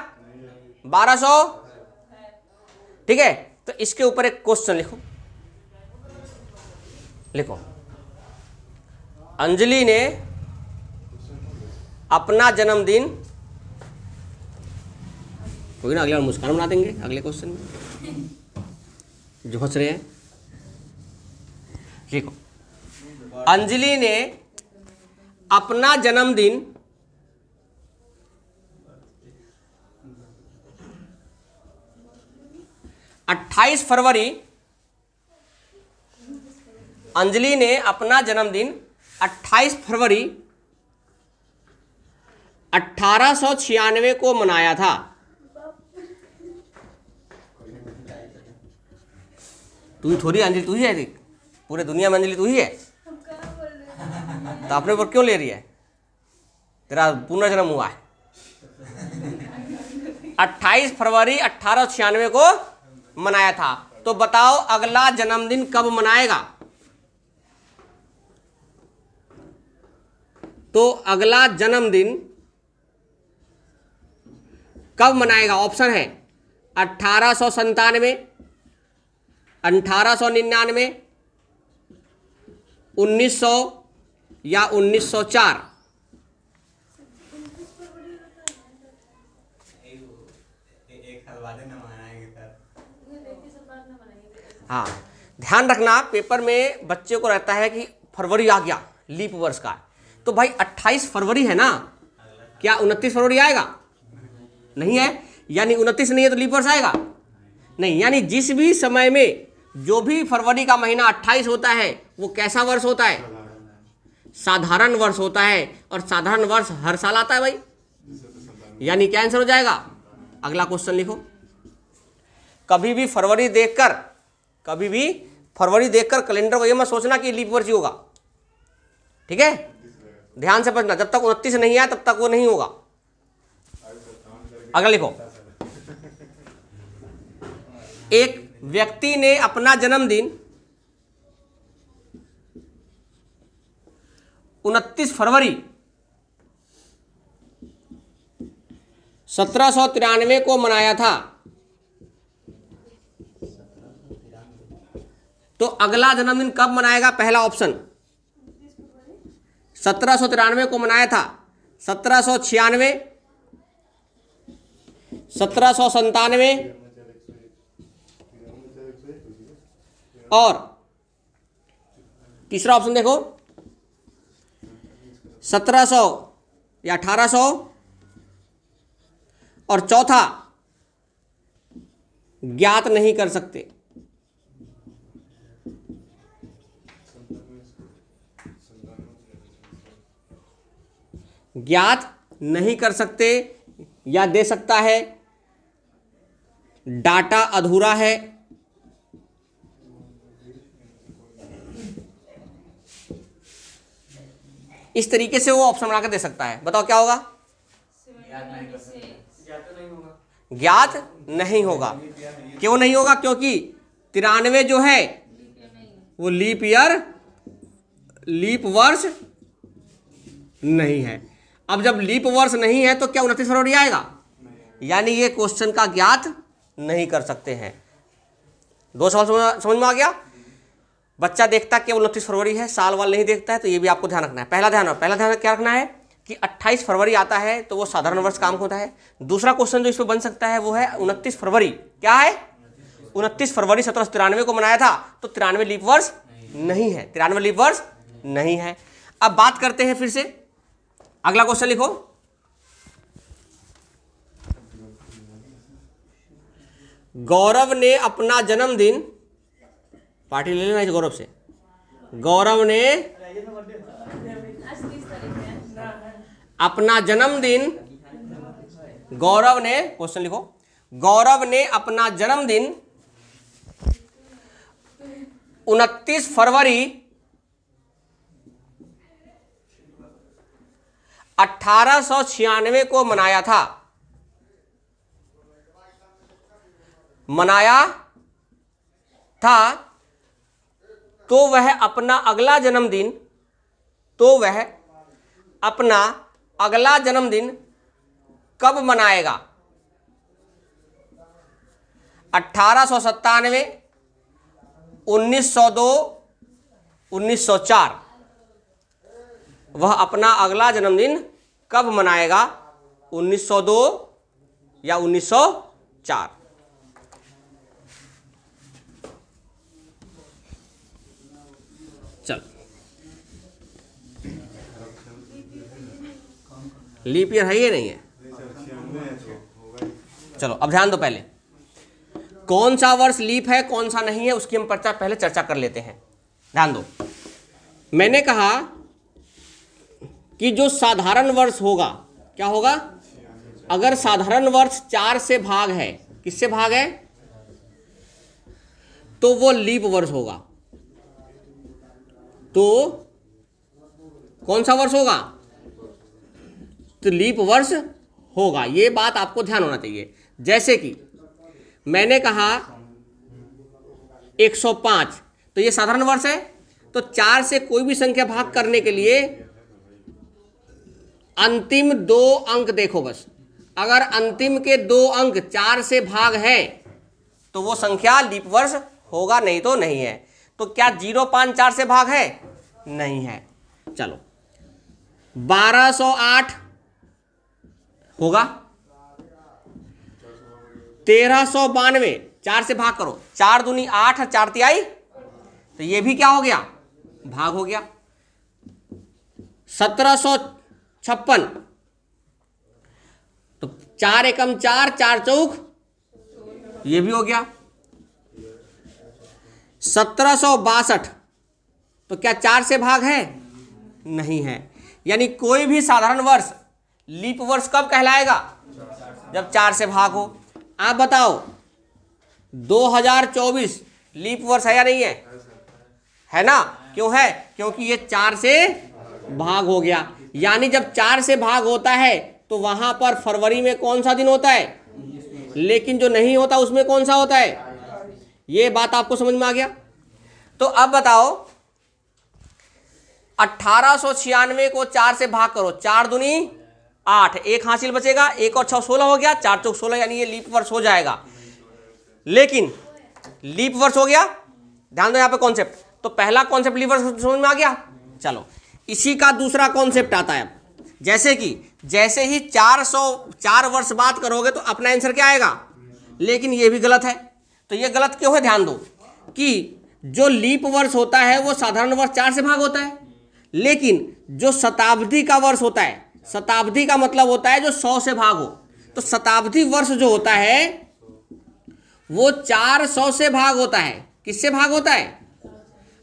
1200? ठीक है, तो इसके ऊपर एक क्वेश्चन लिखो। लिखो, अंजलि ने अपना जन्मदिन, कोई ना अगले बार मुस्कान बना देंगे अगले क्वेश्चन में जो हंस रहे हैं। लिखो, अंजलि ने अपना जन्मदिन 28 फरवरी, अंजलि ने अपना जन्मदिन 28 फरवरी 1896 को मनाया था। तू ही थोड़ी अंजलि, तू ही है, पूरे दुनिया में अंजलि तू ही है, तो अपने ऊपर क्यों ले रही है? तेरा पुनर्जन्म हुआ है। 28 फरवरी 1896 को मनाया था, तो बताओ अगला जन्मदिन कब मनाएगा? तो अगला जन्मदिन कब मनाएगा? ऑप्शन है 1897, 1899, 1900 या 1904। एक साल बाद ना मनाएंगे सर। हाँ, ध्यान रखना, पेपर में बच्चे को रहता है कि फरवरी आ गया लीप वर्ष का, तो भाई 28 फरवरी है ना, क्या 29 फरवरी आएगा? नहीं है, यानी 29 नहीं है तो लीप वर्ष आएगा नहीं। यानी जिस भी समय में जो भी फरवरी का महीना 28 होता है वो कैसा वर्ष होता है? साधारण वर्ष होता है, और साधारण वर्ष हर साल आता है भाई, यानी क्या आंसर हो जाएगा? अगला क्वेश्चन लिखो, कभी भी फरवरी देखकर कैलेंडर को ये मत सोचना कि लीप वर्ष ही होगा, ठीक है? ध्यान से पढ़ना, जब तक 29 नहीं आया तब तक वो नहीं होगा। अगला लिखो, एक व्यक्ति ने अपना जन्मदिन 29 फरवरी 1793 को मनाया था, तो अगला जन्मदिन कब मनाएगा? पहला ऑप्शन 1793 को मनाया था, 1796, 1797 और तीसरा ऑप्शन देखो 1700 या 1800, और चौथा ज्ञात नहीं कर सकते। ज्ञात नहीं कर सकते या दे सकता है डाटा अधूरा है, इस तरीके से वो ऑप्शन बनाकर दे सकता है। बताओ क्या होगा? ज्ञात नहीं होगा। क्यों नहीं होगा? क्योंकि 93 जो है वो लीप वर्ष नहीं है। अब जब लीप वर्ष नहीं है तो क्या 29 फरवरी आएगा? यानी ये क्वेश्चन का ज्ञात नहीं कर सकते हैं। दो सवाल समझ में आ गया? बच्चा देखता है कि 29 फरवरी है, साल वाल नहीं देखता है, तो ये भी आपको ध्यान रखना है। पहला ध्यान क्या रखना है कि 28 फरवरी आता है तो वो साधारण वर्ष काम होता है। दूसरा क्वेश्चन जो इस पर बन सकता है वो है 29 फरवरी, क्या है? 29 फरवरी 1793 को मनाया था, तो 93 लीप वर्ष नहीं है, 93 लीप वर्ष नहीं है। अब बात करते हैं फिर से, अगला क्वेश्चन लिखो, गौरव ने अपना जन्मदिन, पार्टी ले लेना इस गौरव से, गौरव ने अपना जन्मदिन, गौरव ने, क्वेश्चन लिखो, गौरव ने अपना जन्मदिन 29 फरवरी 1896 को मनाया था। तो वह अपना अगला जन्मदिन, तो वह अपना अगला जन्मदिन कब मनाएगा? 1897, 1902, 1904। वह अपना अगला जन्मदिन कब मनाएगा? 1902 या 1904? चल, लीप ईयर है ये नहीं है? चलो अब ध्यान दो, पहले कौन सा वर्ष लीप है कौन सा नहीं है उसकी हम पहले चर्चा कर लेते हैं। ध्यान दो, मैंने कहा कि जो साधारण वर्ष होगा, क्या होगा? अगर साधारण वर्ष 4 से भाग है, किससे भाग है? तो वो लीप वर्ष होगा। तो कौन सा वर्ष होगा? तो लीप वर्ष होगा। ये बात आपको ध्यान होना चाहिए। जैसे कि मैंने कहा 105, तो ये साधारण वर्ष है, तो 4 से कोई भी संख्या भाग करने के लिए अंतिम 2 अंक देखो बस। अगर अंतिम के 2 अंक 4 से भाग है तो वो संख्या लीप वर्ष होगा, नहीं तो नहीं है। तो क्या 0, 5, 4 से भाग है? नहीं है। चलो 1208 होगा, 1392 4 से भाग करो, 4 दूनी 8 और 4 तिहाई, तो ये भी क्या हो गया? भाग हो गया। 1756, तो 4 एकम 4, 4 चौक, ये भी हो गया। 1762, तो क्या 4 से भाग है? नहीं है। यानी कोई भी साधारण वर्ष लीप वर्ष कब कहलाएगा? जब 4 से भाग हो। आप बताओ 2024 लीप वर्ष है या नहीं है? है ना? क्यों है? क्योंकि ये 4 से भाग हो गया। यानी जब 4 से भाग होता है तो वहां पर फरवरी में कौन सा दिन होता है? लेकिन जो नहीं होता उसमें कौन सा होता है? ये बात आपको समझ में आ गया? तो अब बताओ 1896 को 4 से भाग करो, 4 दूनी 8, 1 हासिल बचेगा, 1 और 6 16 हो गया, 4 चौक 16, यानी ये लीप वर्ष हो जाएगा। लेकिन लीप वर्ष हो गया। ध्यान दो यहाँ पे कॉन्सेप्ट। तो पहला कॉन्सेप्ट लीप वर्ष समझ में आ गया। चलो इसी का दूसरा कॉन्सेप्ट आता है। जैसे कि जैसे ही 404 वर्ष बात करोगे तो अपना आंसर क्या आएगा? लेकिन ये भी गलत है। तो ये गलत क्यों है? ध्यान दो कि जो लीप वर्ष होता है वो साधारण वर्ष 4 से भाग होता है, लेकिन जो शताब्दी का वर्ष होता है, शताब्दी का मतलब होता है जो 100 से भाग हो, तो शताब्दी वर्ष जो होता है वो 400 से भाग होता है। किससे भाग होता है?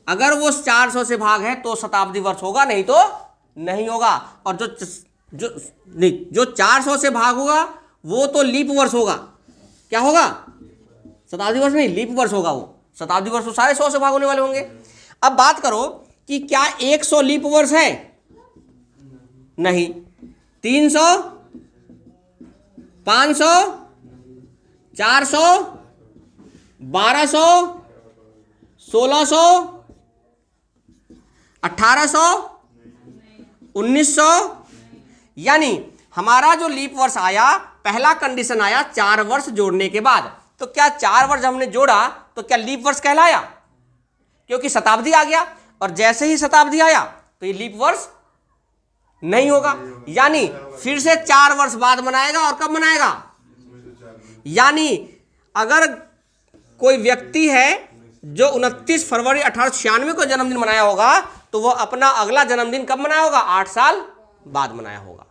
अगर वो 400 से भाग है तो शताब्दी वर्ष होगा, नहीं तो नहीं होगा। और जो 400 से भाग होगा वो तो लीप वर्ष होगा। क्या होगा? शताब्दी वर्ष नहीं, लीप वर्ष होगा वो। शताब्दी वर्ष तो सारे 100 से भाग होने वाले होंगे। अब बात करो कि क्या 100 लीप वर्ष है? नहीं। 300, 500, 400, 1200, 1600, 1800, 1900, यानी हमारा जो लीप वर्ष आया, पहला कंडीशन आया 4 वर्ष जोड़ने के बाद। तो क्या 4 वर्ष हमने जोड़ा तो क्या लीप वर्ष कहलाया? क्योंकि शताब्दी आ गया, और जैसे ही शताब्दी आया तो ये लीप वर्ष नहीं होगा। यानी फिर से 4 वर्ष बाद मनाएगा। और कब मनाएगा? यानी अगर कोई व्यक्ति है जो 29 फरवरी 1896 को जन्मदिन मनाया होगा तो वो अपना अगला जन्मदिन कब मनाया होगा? 8 साल बाद मनाया होगा।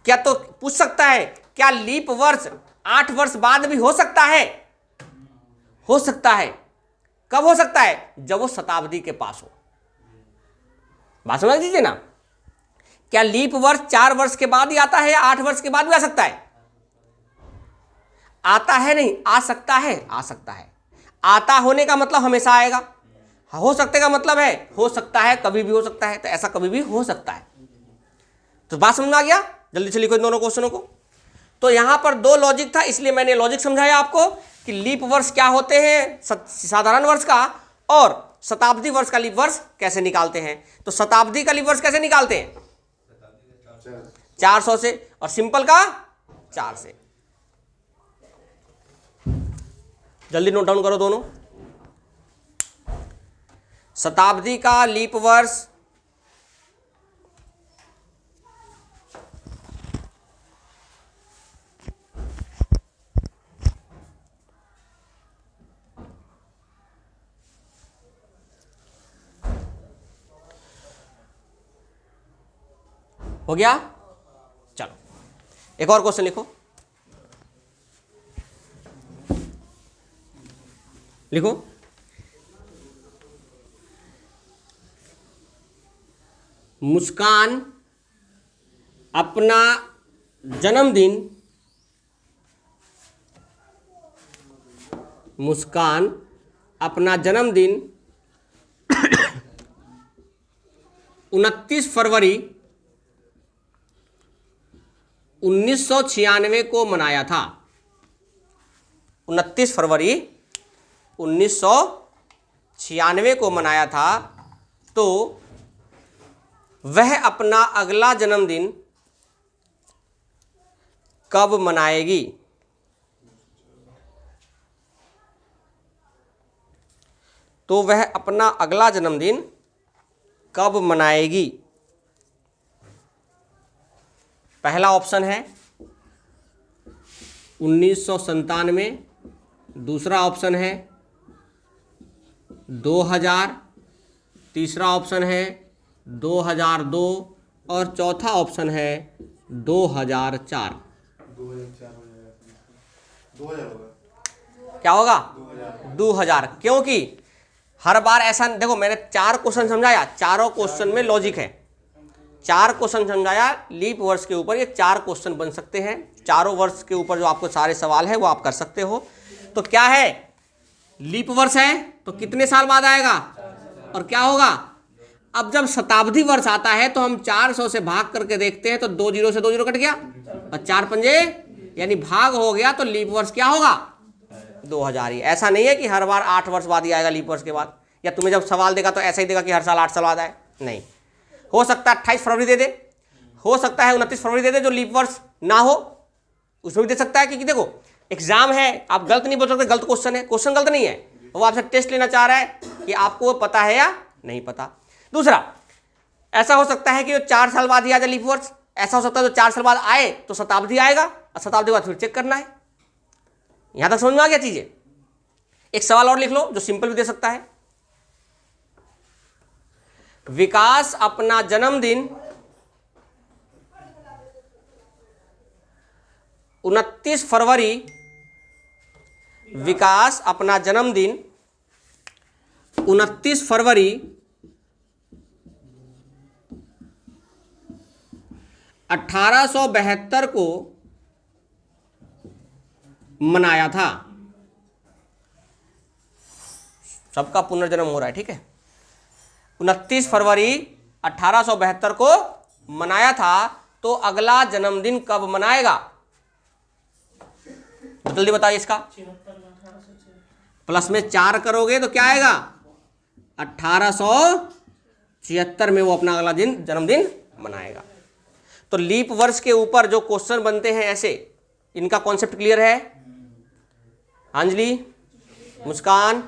क्या तो पूछ सकता है क्या लीप वर्ष 8 वर्ष बाद भी हो सकता है? हो सकता है। कब हो सकता है? जब वो शताब्दी के पास हो। बात समझ लीजिए ना। क्या लीप वर्ष 4 वर्ष के बाद ही आता है या 8 वर्ष के बाद भी आ सकता है? आता है नहीं, आ सकता है। आ सकता है। आता होने का मतलब हमेशा आएगा। हो सकते का मतलब है हो सकता है, कभी भी हो सकता है। तो ऐसा कभी भी हो सकता है। तो बात समझ में आ गया? जल्दी से लिखो इन दोनों क्वेश्चनों को। तो यहां पर 2 लॉजिक था, इसलिए मैंने लॉजिक समझाया आपको कि लीप वर्ष क्या होते हैं साधारण वर्ष का, और शताब्दी वर्ष का लीप वर्ष कैसे निकालते हैं। तो शताब्दी का लीप वर्ष कैसे निकालते हैं? 400 से, और सिंपल का 4 से। जल्दी नोट डाउन करो दोनों। शताब्दी का लीप वर्ष हो गया। चलो एक और क्वेश्चन लिखो, लिखो मुस्कान अपना जन्मदिन, मुस्कान अपना जन्मदिन 29 फरवरी 1996 को मनाया था। 29 फरवरी 1996 को मनाया था। तो वह अपना अगला जन्मदिन कब मनाएगी? तो वह अपना अगला जन्मदिन कब मनाएगी? पहला ऑप्शन है 1997, दूसरा ऑप्शन है 2000, तीसरा ऑप्शन है 2002 और चौथा ऑप्शन है 2004। 2000 होगा। क्या होगा? 2000। क्योंकि हर बार ऐसा देखो, मैंने 4 क्वेश्चन समझाया, चारों क्वेश्चन में लॉजिक है। 4 क्वेश्चन समझाया लीप वर्ष के ऊपर, ये 4 क्वेश्चन बन सकते हैं। चारों वर्ष के ऊपर जो आपको सारे सवाल है वो आप कर सकते हो। तो क्या है, लीप वर्ष है तो कितने साल बाद आएगा और क्या होगा? अब जब शताब्दी वर्ष आता है तो हम 400 से भाग करके देखते हैं तो 2 जीरो से 2 जीरो कट गया और 4 पंजे यानी भाग हो गया। तो लीप वर्ष क्या होगा? 2000 ही। ऐसा नहीं है कि हर बार 8 वर्ष बाद ही आएगा लीप वर्ष के बाद, या तुम्हें जब सवाल देगा तो ऐसा ही देगा कि हर साल 8 साल बाद आए। नहीं, हो सकता है 28 फरवरी दे दे, हो सकता है 29 फरवरी दे दे जो लीप वर्ष ना हो, उसमें भी दे सकता है। क्योंकि देखो एग्जाम है, आप गलत नहीं बोल सकते, गलत क्वेश्चन है, क्वेश्चन गलत नहीं है, वो आपसे टेस्ट लेना चाह रहा है कि आपको पता है या नहीं पता। दूसरा, ऐसा हो सकता है कि 4 साल बाद ही आ जाए लीप वर्ष, ऐसा हो सकता है तो 4 साल बाद आए तो शताब्दी आएगा और शताब्दी बाद फिर चेक करना है। यहां तक समझ में आ गया चीजें? एक सवाल और लिख लो जो सिंपल भी दे सकता है। विकास अपना जन्मदिन 29 फरवरी, विकास अपना जन्मदिन 29 फरवरी 1872 को मनाया था। सबका पुनर्जन्म हो रहा है, ठीक है। 29 फरवरी 1872 को मनाया था, तो अगला जन्मदिन कब मनाएगा? जल्दी बताइए इसका। प्लस में 4 करोगे तो क्या आएगा? 1876 में वो अपना अगला जन्मदिन मनाएगा। तो लीप वर्ष के ऊपर जो क्वेश्चन बनते हैं ऐसे, इनका कॉन्सेप्ट क्लियर है? अंजलि, मुस्कान,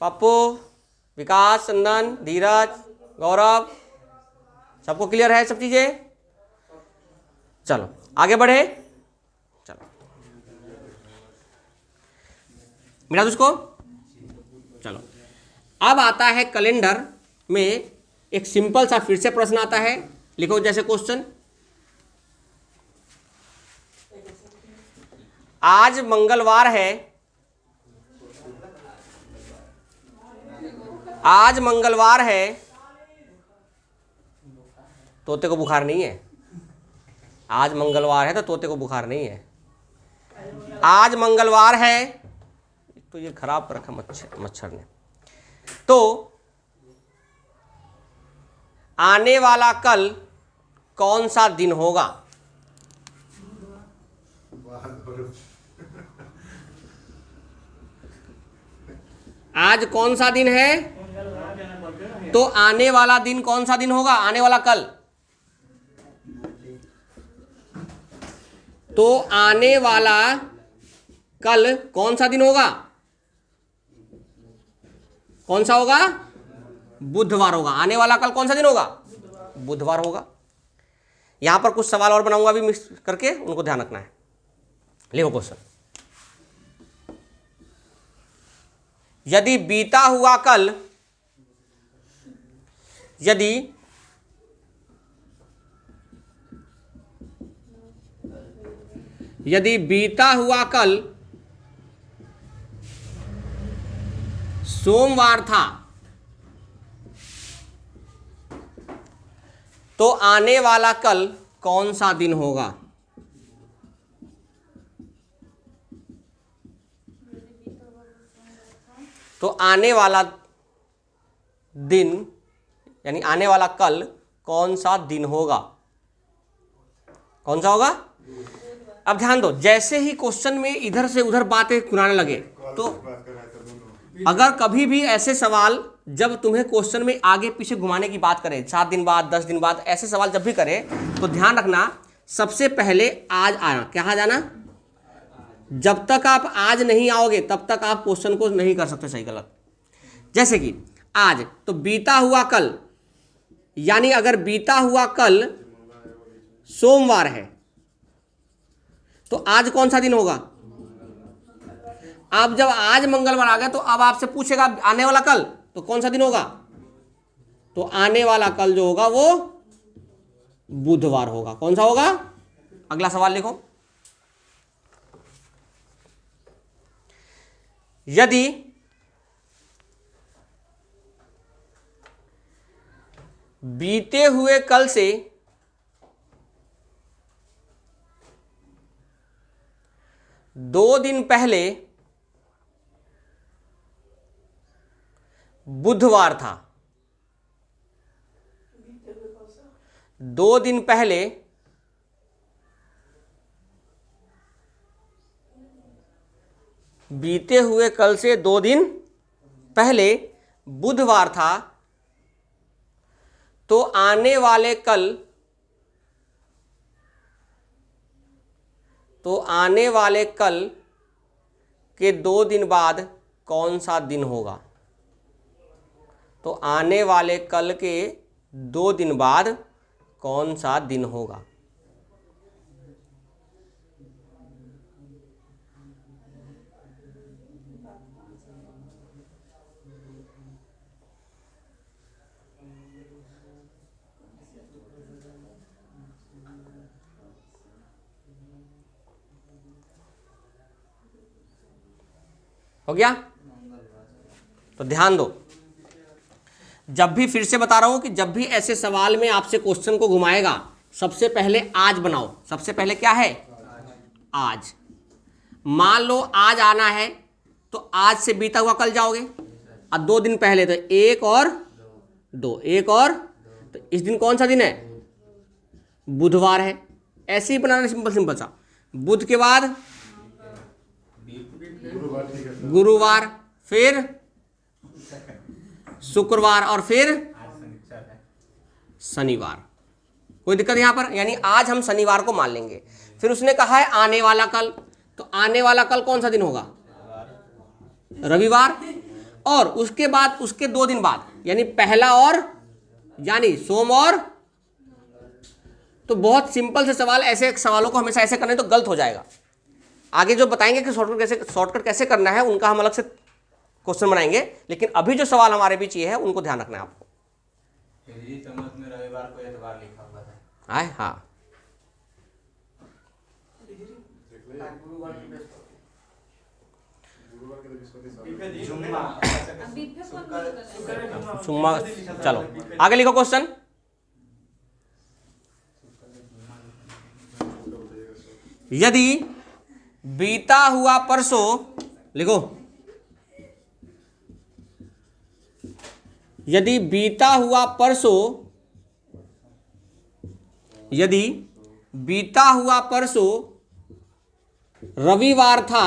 पप्पू, विकास, चंदन, धीरज, गौरव, सबको क्लियर है सब चीजें? चलो आगे बढ़े। चलो मिला तुझको? चलो अब आता है कैलेंडर में एक सिंपल सा फिर से प्रश्न आता है। लिखो जैसे क्वेश्चन, आज मंगलवार है, आज मंगलवार है, तोते को बुखार नहीं है। आज मंगलवार है तो तोते को बुखार नहीं है। आज मंगलवार है, तो ये खराब कर रखा मच्छर ने। तो आने वाला कल कौन सा दिन होगा? आज कौन सा दिन है? तो आने वाला दिन कौन सा दिन होगा? आने वाला कल। तो आने वाला कल कौन सा दिन होगा? कौन सा होगा? बुधवार होगा। आने वाला कल कौन सा दिन होगा? बुधवार होगा। यहां पर कुछ सवाल और बनाऊंगा अभी मिक्स करके, उनको ध्यान रखना है। लिखो क्वेश्चन। यदि बीता हुआ कल, यदि बीता हुआ कल सोमवार था, तो आने वाला कल कौन सा दिन होगा? तो आने वाला दिन यानी आने वाला कल कौन सा दिन होगा? कौन सा होगा? अब ध्यान दो, जैसे ही क्वेश्चन में इधर से उधर बातें घुराने लगे, तो अगर कभी भी ऐसे सवाल जब तुम्हें क्वेश्चन में आगे पीछे घुमाने की बात करें, 7 दिन बाद 10 दिन बाद ऐसे सवाल जब भी करें, तो ध्यान रखना सबसे पहले आज आना। क्या जाना? जब तक आप आज नहीं आओगे तब तक आप क्वेश्चन को नहीं कर सकते सही गलत। जैसे कि आज, तो बीता हुआ कल, यानी अगर बीता हुआ कल सोमवार है तो आज कौन सा दिन होगा? अब जब आज मंगलवार आ गया तो अब आपसे पूछेगा आने वाला कल तो कौन सा दिन होगा? तो आने वाला कल जो होगा वो बुधवार होगा। कौन सा होगा? अगला सवाल लिखो। यदि बीते हुए कल से दो दिन पहले बुधवार था, 2 दिन पहले बीते हुए कल से 2 दिन पहले बुधवार था, तो आने वाले कल के 2 दिन बाद कौन सा दिन होगा? तो आने वाले कल के 2 दिन बाद कौन सा दिन होगा? हो गया? तो ध्यान दो, जब भी, फिर से बता रहा हूं कि जब भी ऐसे सवाल में आपसे क्वेश्चन को घुमाएगा, सबसे पहले आज बनाओ। सबसे पहले क्या है? आज। मान लो आज आना है तो आज से बीता हुआ कल जाओगे, अब 2 दिन पहले तो 1 और 2, 1 और, तो इस दिन कौन सा दिन है? बुधवार है। ऐसे ही बनाना, सिंपल सिंपल सा। बुध के बाद गुरुवार, फिर शुक्रवार और फिर शनिवार। कोई दिक्कत यहां पर? यानी आज हम शनिवार को मान लेंगे। फिर उसने कहा है आने वाला कल, तो आने वाला कल कौन सा दिन होगा? रविवार। और उसके बाद उसके 2 दिन बाद यानी पहला और, यानी सोम और। तो बहुत सिंपल से सवाल, ऐसे सवालों को हमेशा ऐसे करने तो गलत हो जाएगा। आगे जो बताएंगे कि शॉर्टकट कैसे करना है, उनका हम अलग से क्वेश्चन बनाएंगे, लेकिन अभी जो सवाल हमारे बीच ये है उनको ध्यान रखना है आपको। में रविवार को एतवार लिखा हुआ था। हाँ, जुम्मा। चलो आगे लिखो क्वेश्चन। यदि बीता हुआ परसों, लिखो, यदि बीता हुआ परसों रविवार था,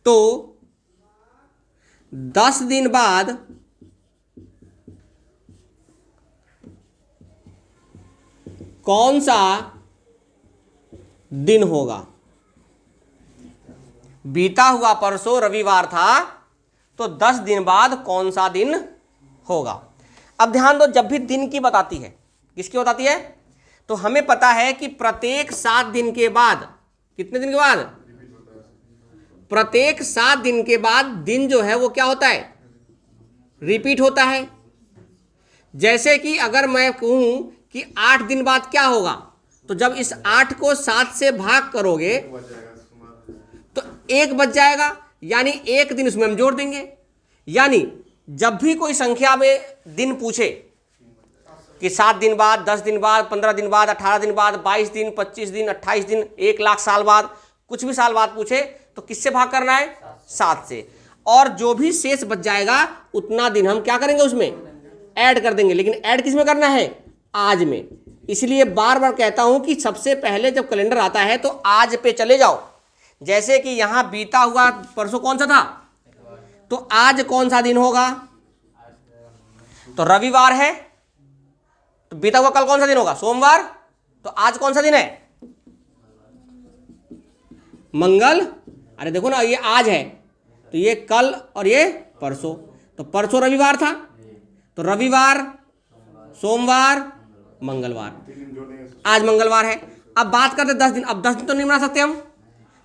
तो 10 दिन बाद कौन सा दिन होगा। बीता हुआ परसों रविवार था, तो 10 दिन बाद कौन सा दिन होगा। अब ध्यान दो, जब भी दिन की बताती है, किसकी बताती है, तो हमें पता है कि प्रत्येक 7 दिन के बाद, कितने दिन के बाद, प्रत्येक 7 दिन के बाद दिन जो है वो क्या होता है, रिपीट होता है। जैसे कि अगर मैं कहूं कि 8 दिन बाद क्या होगा, तो जब इस 8 को 7 से भाग करोगे तो 1 बच जाएगा, यानी 1 दिन उसमें हम जोड़ देंगे। यानी जब भी कोई संख्या में दिन पूछे कि 7 दिन बाद, 10 दिन बाद, 15 दिन बाद, 18 दिन बाद, 22 दिन, 25 दिन, 28 दिन, 1 लाख साल बाद, कुछ भी साल बाद पूछे तो किससे भाग करना है, 7 से। और जो भी शेष बच जाएगा उतना दिन हम क्या करेंगे, उसमें ऐड कर देंगे। लेकिन ऐड किस में करना है, आज में। इसलिए बार बार कहता हूं कि सबसे पहले जब कैलेंडर आता है तो आज पे चले जाओ। जैसे कि यहां बीता हुआ परसों कौन सा था, तो आज कौन सा दिन होगा, तो रविवार है, तो बीता हुआ कल कौन सा दिन होगा, सोमवार, तो आज कौन सा दिन है, मंगल। अरे देखो ना, ये आज है, तो ये कल और ये परसों, तो परसों रविवार था, तो रविवार, सोमवार, मंगलवार, आज मंगलवार है। अब बात करते 10 दिन। अब 10 दिन तो नहीं बना सकते हम,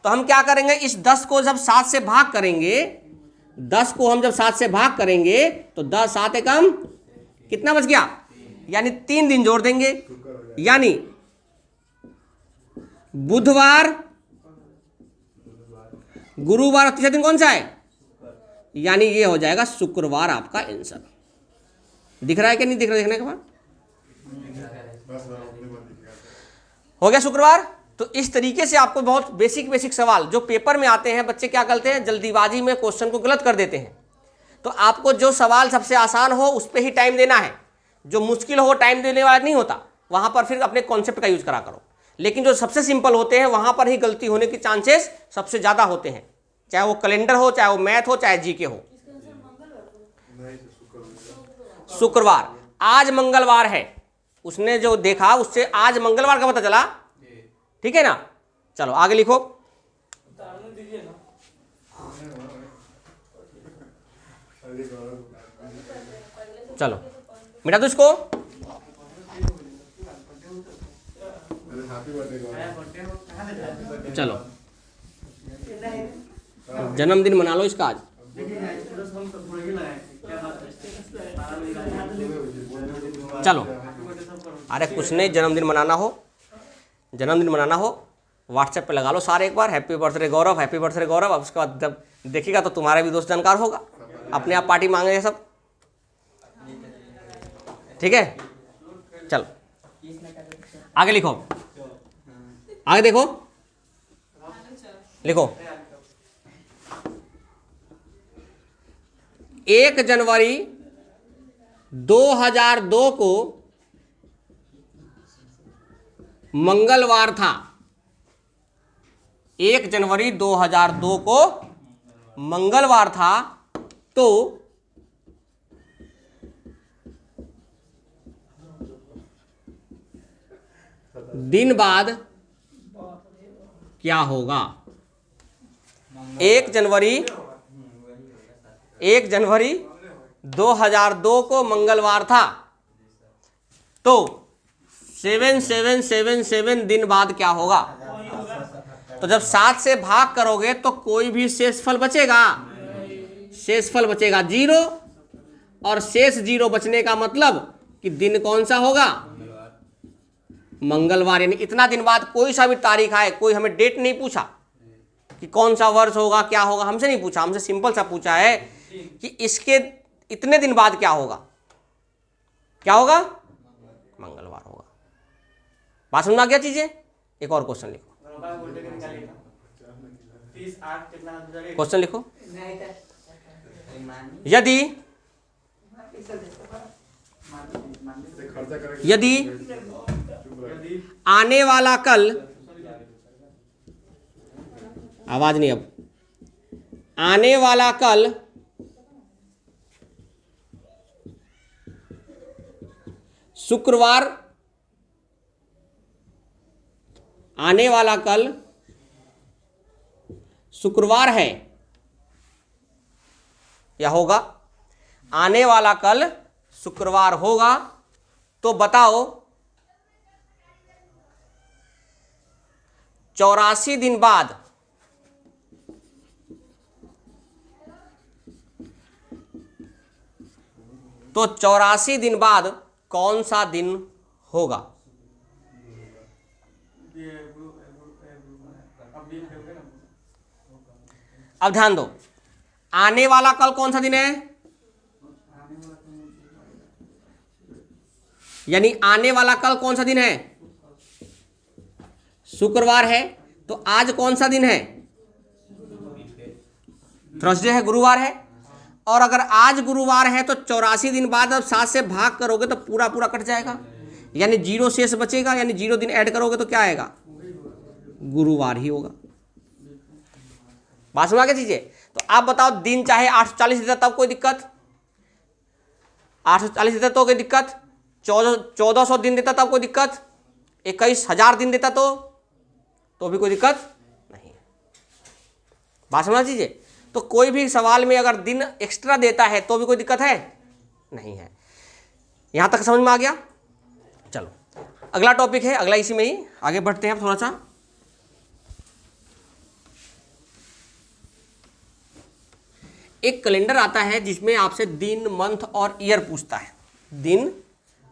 तो हम क्या करेंगे, इस 10 को जब 7 से भाग करेंगे, 10 को हम जब 7 से भाग करेंगे तो 10 7 एकम कितना बच गया, यानी 3 दिन जोड़ देंगे। यानी बुधवार, गुरुवार, तीसरा दिन कौन सा है, यानी ये हो जाएगा शुक्रवार आपका आंसर। दिख रहा है कि नहीं दिख रहा, देखने के बाद हो गया शुक्रवार। तो इस तरीके से आपको बहुत बेसिक सवाल जो पेपर में आते हैं, बच्चे क्या करते हैं, जल्दीबाजी में क्वेश्चन को गलत कर देते हैं। तो आपको जो सवाल सबसे आसान हो उस पर ही टाइम देना है, जो मुश्किल हो टाइम देने वाला नहीं होता, वहां पर फिर अपने कॉन्सेप्ट का यूज करा करो। लेकिन जो सबसे सिंपल होते हैं वहां पर ही गलती होने के चांसेस सबसे ज्यादा होते हैं, चाहे वो कैलेंडर हो, चाहे वो मैथ हो, चाहे जीके हो। शुक्रवार, आज मंगलवार है, उसने जो देखा उससे आज मंगलवार का पता चला, ठीक है ना। चलो आगे लिखो, चलो मिटा दो इसको। चलो जन्मदिन मना लो इसका आज। चलो, अरे कुछ नहीं, जन्मदिन मनाना हो व्हाट्सएप पे लगा लो सारे एक बार, हैप्पी बर्थडे गौरव, हैप्पी बर्थडे गौरव। अब उसके बाद जब देखिएगा तो तुम्हारा भी दोस्त जानकार होगा, अपने आप पार्टी मांगेंगे सब, ठीक है। चलो आगे लिखो, आगे देखो, लिखो 1 जनवरी 2002 को मंगलवार था। 1 जनवरी 2002 को मंगलवार था, तो दिन बाद क्या होगा। 1 जनवरी 2002 को मंगलवार था, तो 7777 दिन बाद क्या होगा। तो जब 7 से भाग करोगे तो कोई भी शेषफल बचेगा, शेषफल बचेगा 0, और शेष 0 बचने का मतलब कि दिन कौन सा होगा, मंगलवार। यानी इतना दिन बाद कोई सा भी तारीख आए, कोई हमें डेट नहीं पूछा कि कौन सा वर्ष होगा, क्या होगा, हमसे नहीं पूछा, हमसे सिंपल सा पूछा है कि इसके इतने दिन बाद क्या होगा, क्या होगा, मंगलवार होगा। बात समझ में आ गया चीजें। एक और क्वेश्चन लिखो, क्वेश्चन लिखो, यदि आने वाला कल, आवाज नहीं, अब आने वाला कल शुक्रवार, आने वाला कल शुक्रवार है या होगा, आने वाला कल शुक्रवार होगा, तो बताओ 84 दिन बाद तो 84 दिन बाद कौन सा दिन होगा? अब ध्यान दो, आने वाला कल कौन सा दिन है? यानी आने वाला कल कौन सा दिन है? शुक्रवार है। तो आज कौन सा दिन है? थर्सडे है, गुरुवार है। और अगर आज गुरुवार है तो 84 दिन बाद अब 7 से भाग करोगे तो पूरा पूरा कट जाएगा, यानी 0 शेष बचेगा, यानी 0 दिन ऐड करोगे तो क्या आएगा? गुरुवार ही होगा। बात समझ आ गई चीजें? तो आप बताओ, दिन चाहे 840 देता तब कोई दिक्कत, 840 देता तो कोई दिक्कत, 1400 दिन देता तब कोई दिक्कत, 21,000 दिन देता तो भी कोई दिक्कत नहीं। बात समझ चीजें? तो कोई भी सवाल में अगर दिन एक्स्ट्रा देता है तो भी कोई दिक्कत है नहीं है। यहां तक समझ में आ गया? चलो अगला टॉपिक है, अगला इसी में ही आगे बढ़ते हैं थोड़ा सा। एक कैलेंडर आता है जिसमें आपसे दिन, मंथ और ईयर पूछता है। दिन,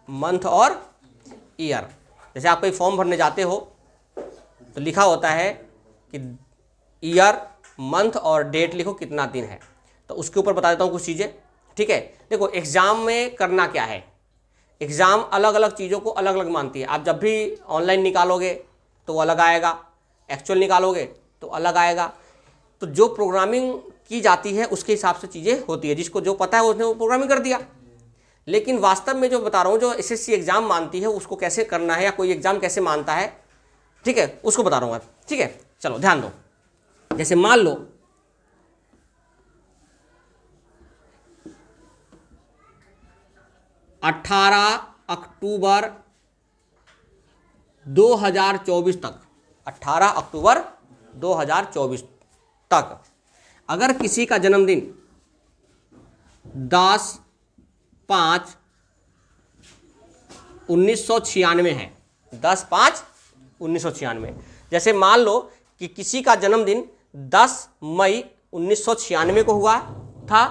मंथ और ईयर। जैसे आप कोई फॉर्म भरने जाते हो तो लिखा होता है कि ईयर, मंथ और डेट लिखो, कितना दिन है। तो उसके ऊपर बता देता हूँ कुछ चीज़ें, ठीक है। देखो एग्ज़ाम में करना क्या है, एग्ज़ाम अलग अलग चीज़ों को अलग अलग मानती है। आप जब भी ऑनलाइन निकालोगे तो वो अलग आएगा, एक्चुअल निकालोगे तो अलग आएगा। तो जो प्रोग्रामिंग की जाती है उसके हिसाब से चीज़ें होती है, जिसको जो पता है उसने वो प्रोग्रामिंग कर दिया। लेकिन वास्तव में जो बता रहा हूँ, जो एसएससी एग्ज़ाम मानती है उसको कैसे करना है, या कोई एग्ज़ाम कैसे मानता है, ठीक है, उसको बता रहा हूँ। ठीक है, चलो ध्यान दो। जैसे मान लो 18 अक्टूबर 2024 तक, 18 अक्टूबर 2024 तक अगर किसी का जन्मदिन 10/5/1996 है, 10/5/1996। जैसे मान लो कि किसी का जन्मदिन 10 मई 1996 को हुआ था,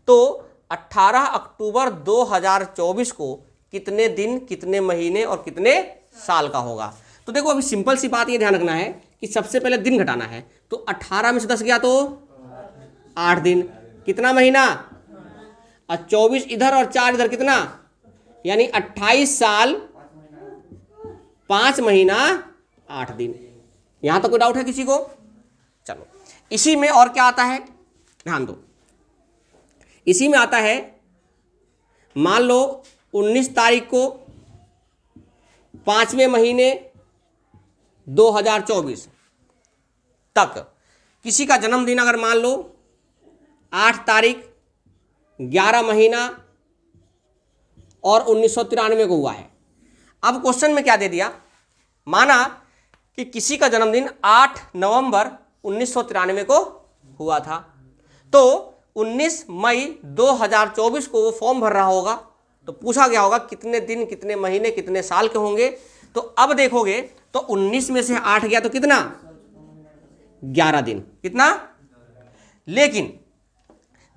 तो 18 अक्टूबर 2024 को कितने दिन, कितने महीने और कितने साल का होगा? तो देखो अभी सिंपल सी बात ये ध्यान रखना है कि सबसे पहले दिन घटाना है। तो 18 में से 10 गया तो 8 दिन, कितना महीना? और 24 इधर और 4 इधर, कितना? यानी 28 साल 5 महीना 8 दिन। यहां तक कोई डाउट है किसी को? चलो इसी में और क्या आता है, ध्यान दो। इसी में आता है, मान लो 19 तारीख को 5वें महीने 2024 तक किसी का जन्मदिन अगर मान लो 8 तारीख 11 महीना और 1993 को हुआ है। अब क्वेश्चन में क्या दे दिया, माना कि किसी का जन्मदिन 8 नवंबर 1993 को हुआ था, तो 19 मई 2024 को वो फॉर्म भर रहा होगा, तो पूछा गया होगा कितने दिन, कितने महीने, कितने साल के होंगे। तो अब देखोगे तो 19 में से 8 गया तो कितना? 11 दिन, कितना? लेकिन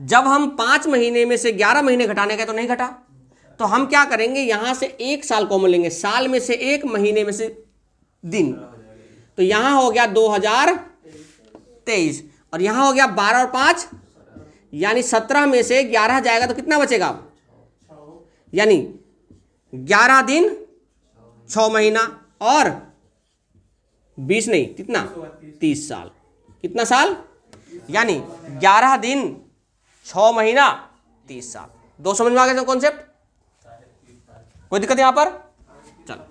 जब हम 5 महीने में से 11 महीने घटाने गए तो नहीं घटा, तो हम क्या करेंगे, यहां से 1 साल कॉमन लेंगे, साल में से 1, महीने में से दिन। तो यहां हो गया 2023 और यहां हो गया 12 और 5, यानी 17 में से 11 जाएगा तो कितना बचेगा? यानी 11 दिन 6 महीना और 20 नहीं, कितना? 30 साल। कितना साल? यानी 11 दिन 6 महीना 30 साल। दो समझ में आ गया कॉन्सेप्ट? कोई दिक्कत यहां पर? चलो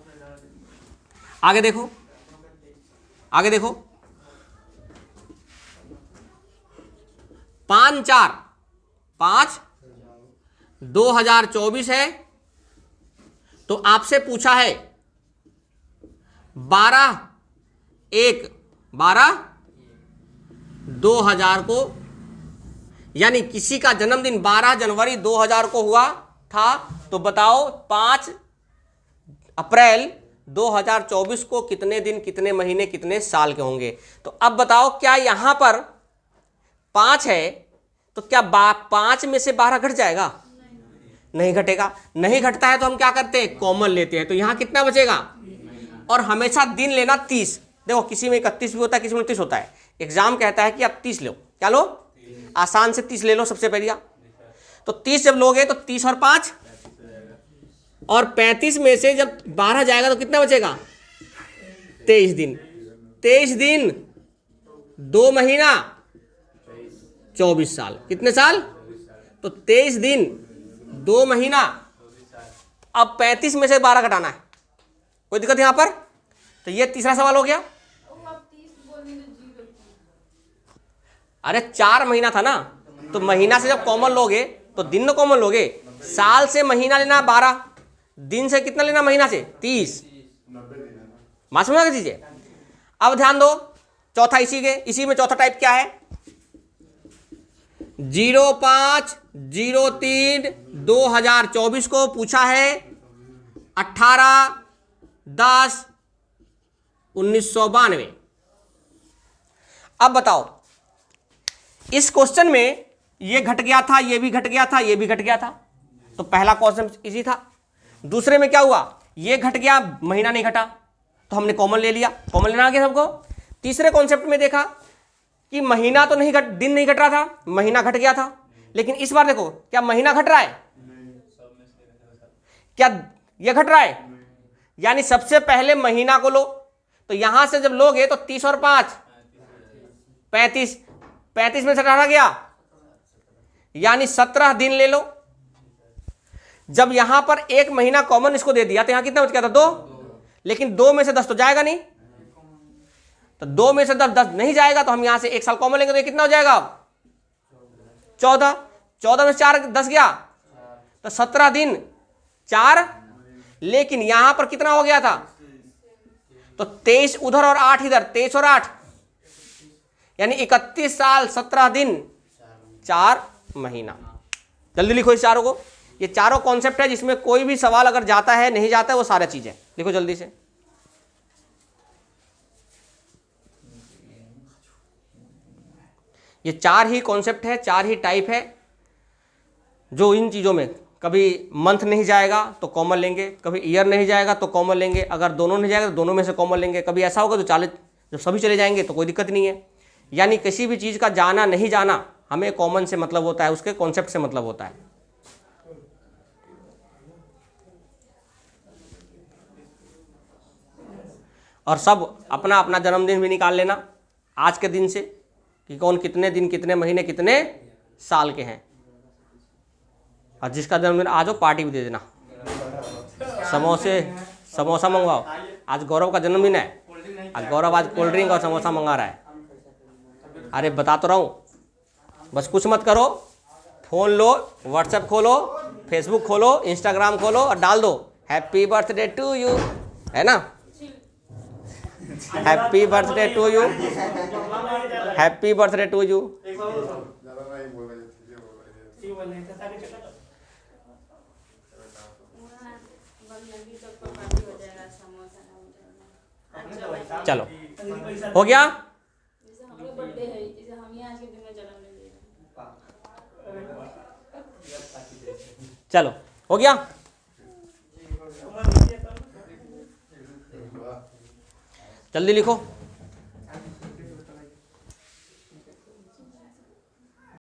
आगे देखो, आगे देखो। 5/4/2024 है, तो आपसे पूछा है 12/1/2000 को, यानी किसी का जन्मदिन 12 जनवरी 2000 को हुआ था, तो बताओ 5 अप्रैल 2024 को कितने दिन, कितने महीने, कितने साल के होंगे। तो अब बताओ क्या यहां पर 5 है तो क्या 5 में से 12 घट जाएगा? नहीं घटेगा। नहीं घटता है तो हम क्या करते हैं, कॉमन लेते हैं। तो यहां कितना बचेगा? और हमेशा दिन लेना 30। देखो किसी में 31 भी होता है, किसी में 29 होता है। एग्जाम कहता है कि आप 30 लो। क्या लो? आसान से 30 ले लो सबसे पहले। तो 30 जब लोगे तो 30 और 5 और 35 में से जब 12 जाएगा तो कितना बचेगा? 23 दिन। 23 दिन 2 महीना 24 साल। कितने साल? तो 23 दिन 2 महीना। अब 35 में से 12 घटाना है। कोई दिक्कत यहां पर? तो ये तीसरा सवाल हो गया। अरे 4 महीना था ना, तो महीना से जब कॉमन लोगे तो दिन में कॉमन लोगे। साल से महीना लेना 12, दिन से कितना लेना? महीना से 30। बात समझ गए चीजें? अब ध्यान दो चौथा इसी में चौथा टाइप क्या है? 05/03/2024 को पूछा है 18/10/1992। अब बताओ इस क्वेश्चन में ये घट गया था, ये भी घट गया था, ये भी घट गया था। तो पहला क्वेश्चन इजी था। दूसरे में क्या हुआ? ये घट गया, महीना नहीं घटा, तो हमने कॉमन ले लिया। कॉमन लेना आ गया सबको। तीसरे कॉन्सेप्ट में देखा कि महीना तो नहीं दिन नहीं घट रहा था, महीना घट गया था। लेकिन इस बार देखो क्या महीना घट रहा है? क्या ये घट रहा है? यानी सबसे पहले महीना को लो। तो यहां से जब लोगे तो 30 और 5 35, 35 में से घटा गया, यानी 17 दिन ले लो। जब यहां पर एक महीना कॉमन इसको दे दिया तो यहां कितना बच गया था? 2। लेकिन 2 में से 10 तो जाएगा नहीं, तो 2 में से 10 नहीं जाएगा, तो हम यहां से 1 साल कॉमन लेंगे तो ये कितना हो जाएगा? 14। 14 में से 4 10 गया, तो 17 दिन 4। लेकिन यहां पर कितना हो गया था? तो 23 उधर और 8 इधर, 23 और 8 यानी 31 साल 17 दिन 4 महीना। जल्दी लिखो इस चारों को। ये चारों कॉन्सेप्ट है जिसमें कोई भी सवाल अगर जाता है नहीं जाता है वो सारा चीजें लिखो जल्दी से। ये 4 ही कॉन्सेप्ट है, 4 ही टाइप है जो इन चीज़ों में कभी मंथ नहीं जाएगा तो कॉमन लेंगे, कभी ईयर नहीं जाएगा तो कॉमन लेंगे, अगर दोनों नहीं जाएगा तो दोनों में से कॉमन लेंगे, कभी ऐसा होगा तो सभी चले जाएंगे तो कोई दिक्कत नहीं है। यानी किसी भी चीज़ का जाना नहीं जाना हमें कॉमन से मतलब होता है, उसके कॉन्सेप्ट से मतलब होता है। और सब अपना अपना जन्मदिन भी निकाल लेना आज के दिन से कि कौन कितने दिन, कितने महीने, कितने साल के हैं। और जिसका जन्मदिन आज हो पार्टी भी दे देना, समोसा मंगवाओ। आज गौरव का जन्मदिन है, आज गौरव आज कोल्ड ड्रिंक और समोसा मंगा रहा है। अरे बता तो रहा हूँ, बस कुछ मत करो, फ़ोन लो, व्हाट्सएप खोलो, फेसबुक खोलो, इंस्टाग्राम खोलो और डाल दो हैप्पी बर्थडे टू यू, है ना? Happy birthday to you, happy birthday to you. चलो हो गया। चलो हो गया। जल्दी लिखो।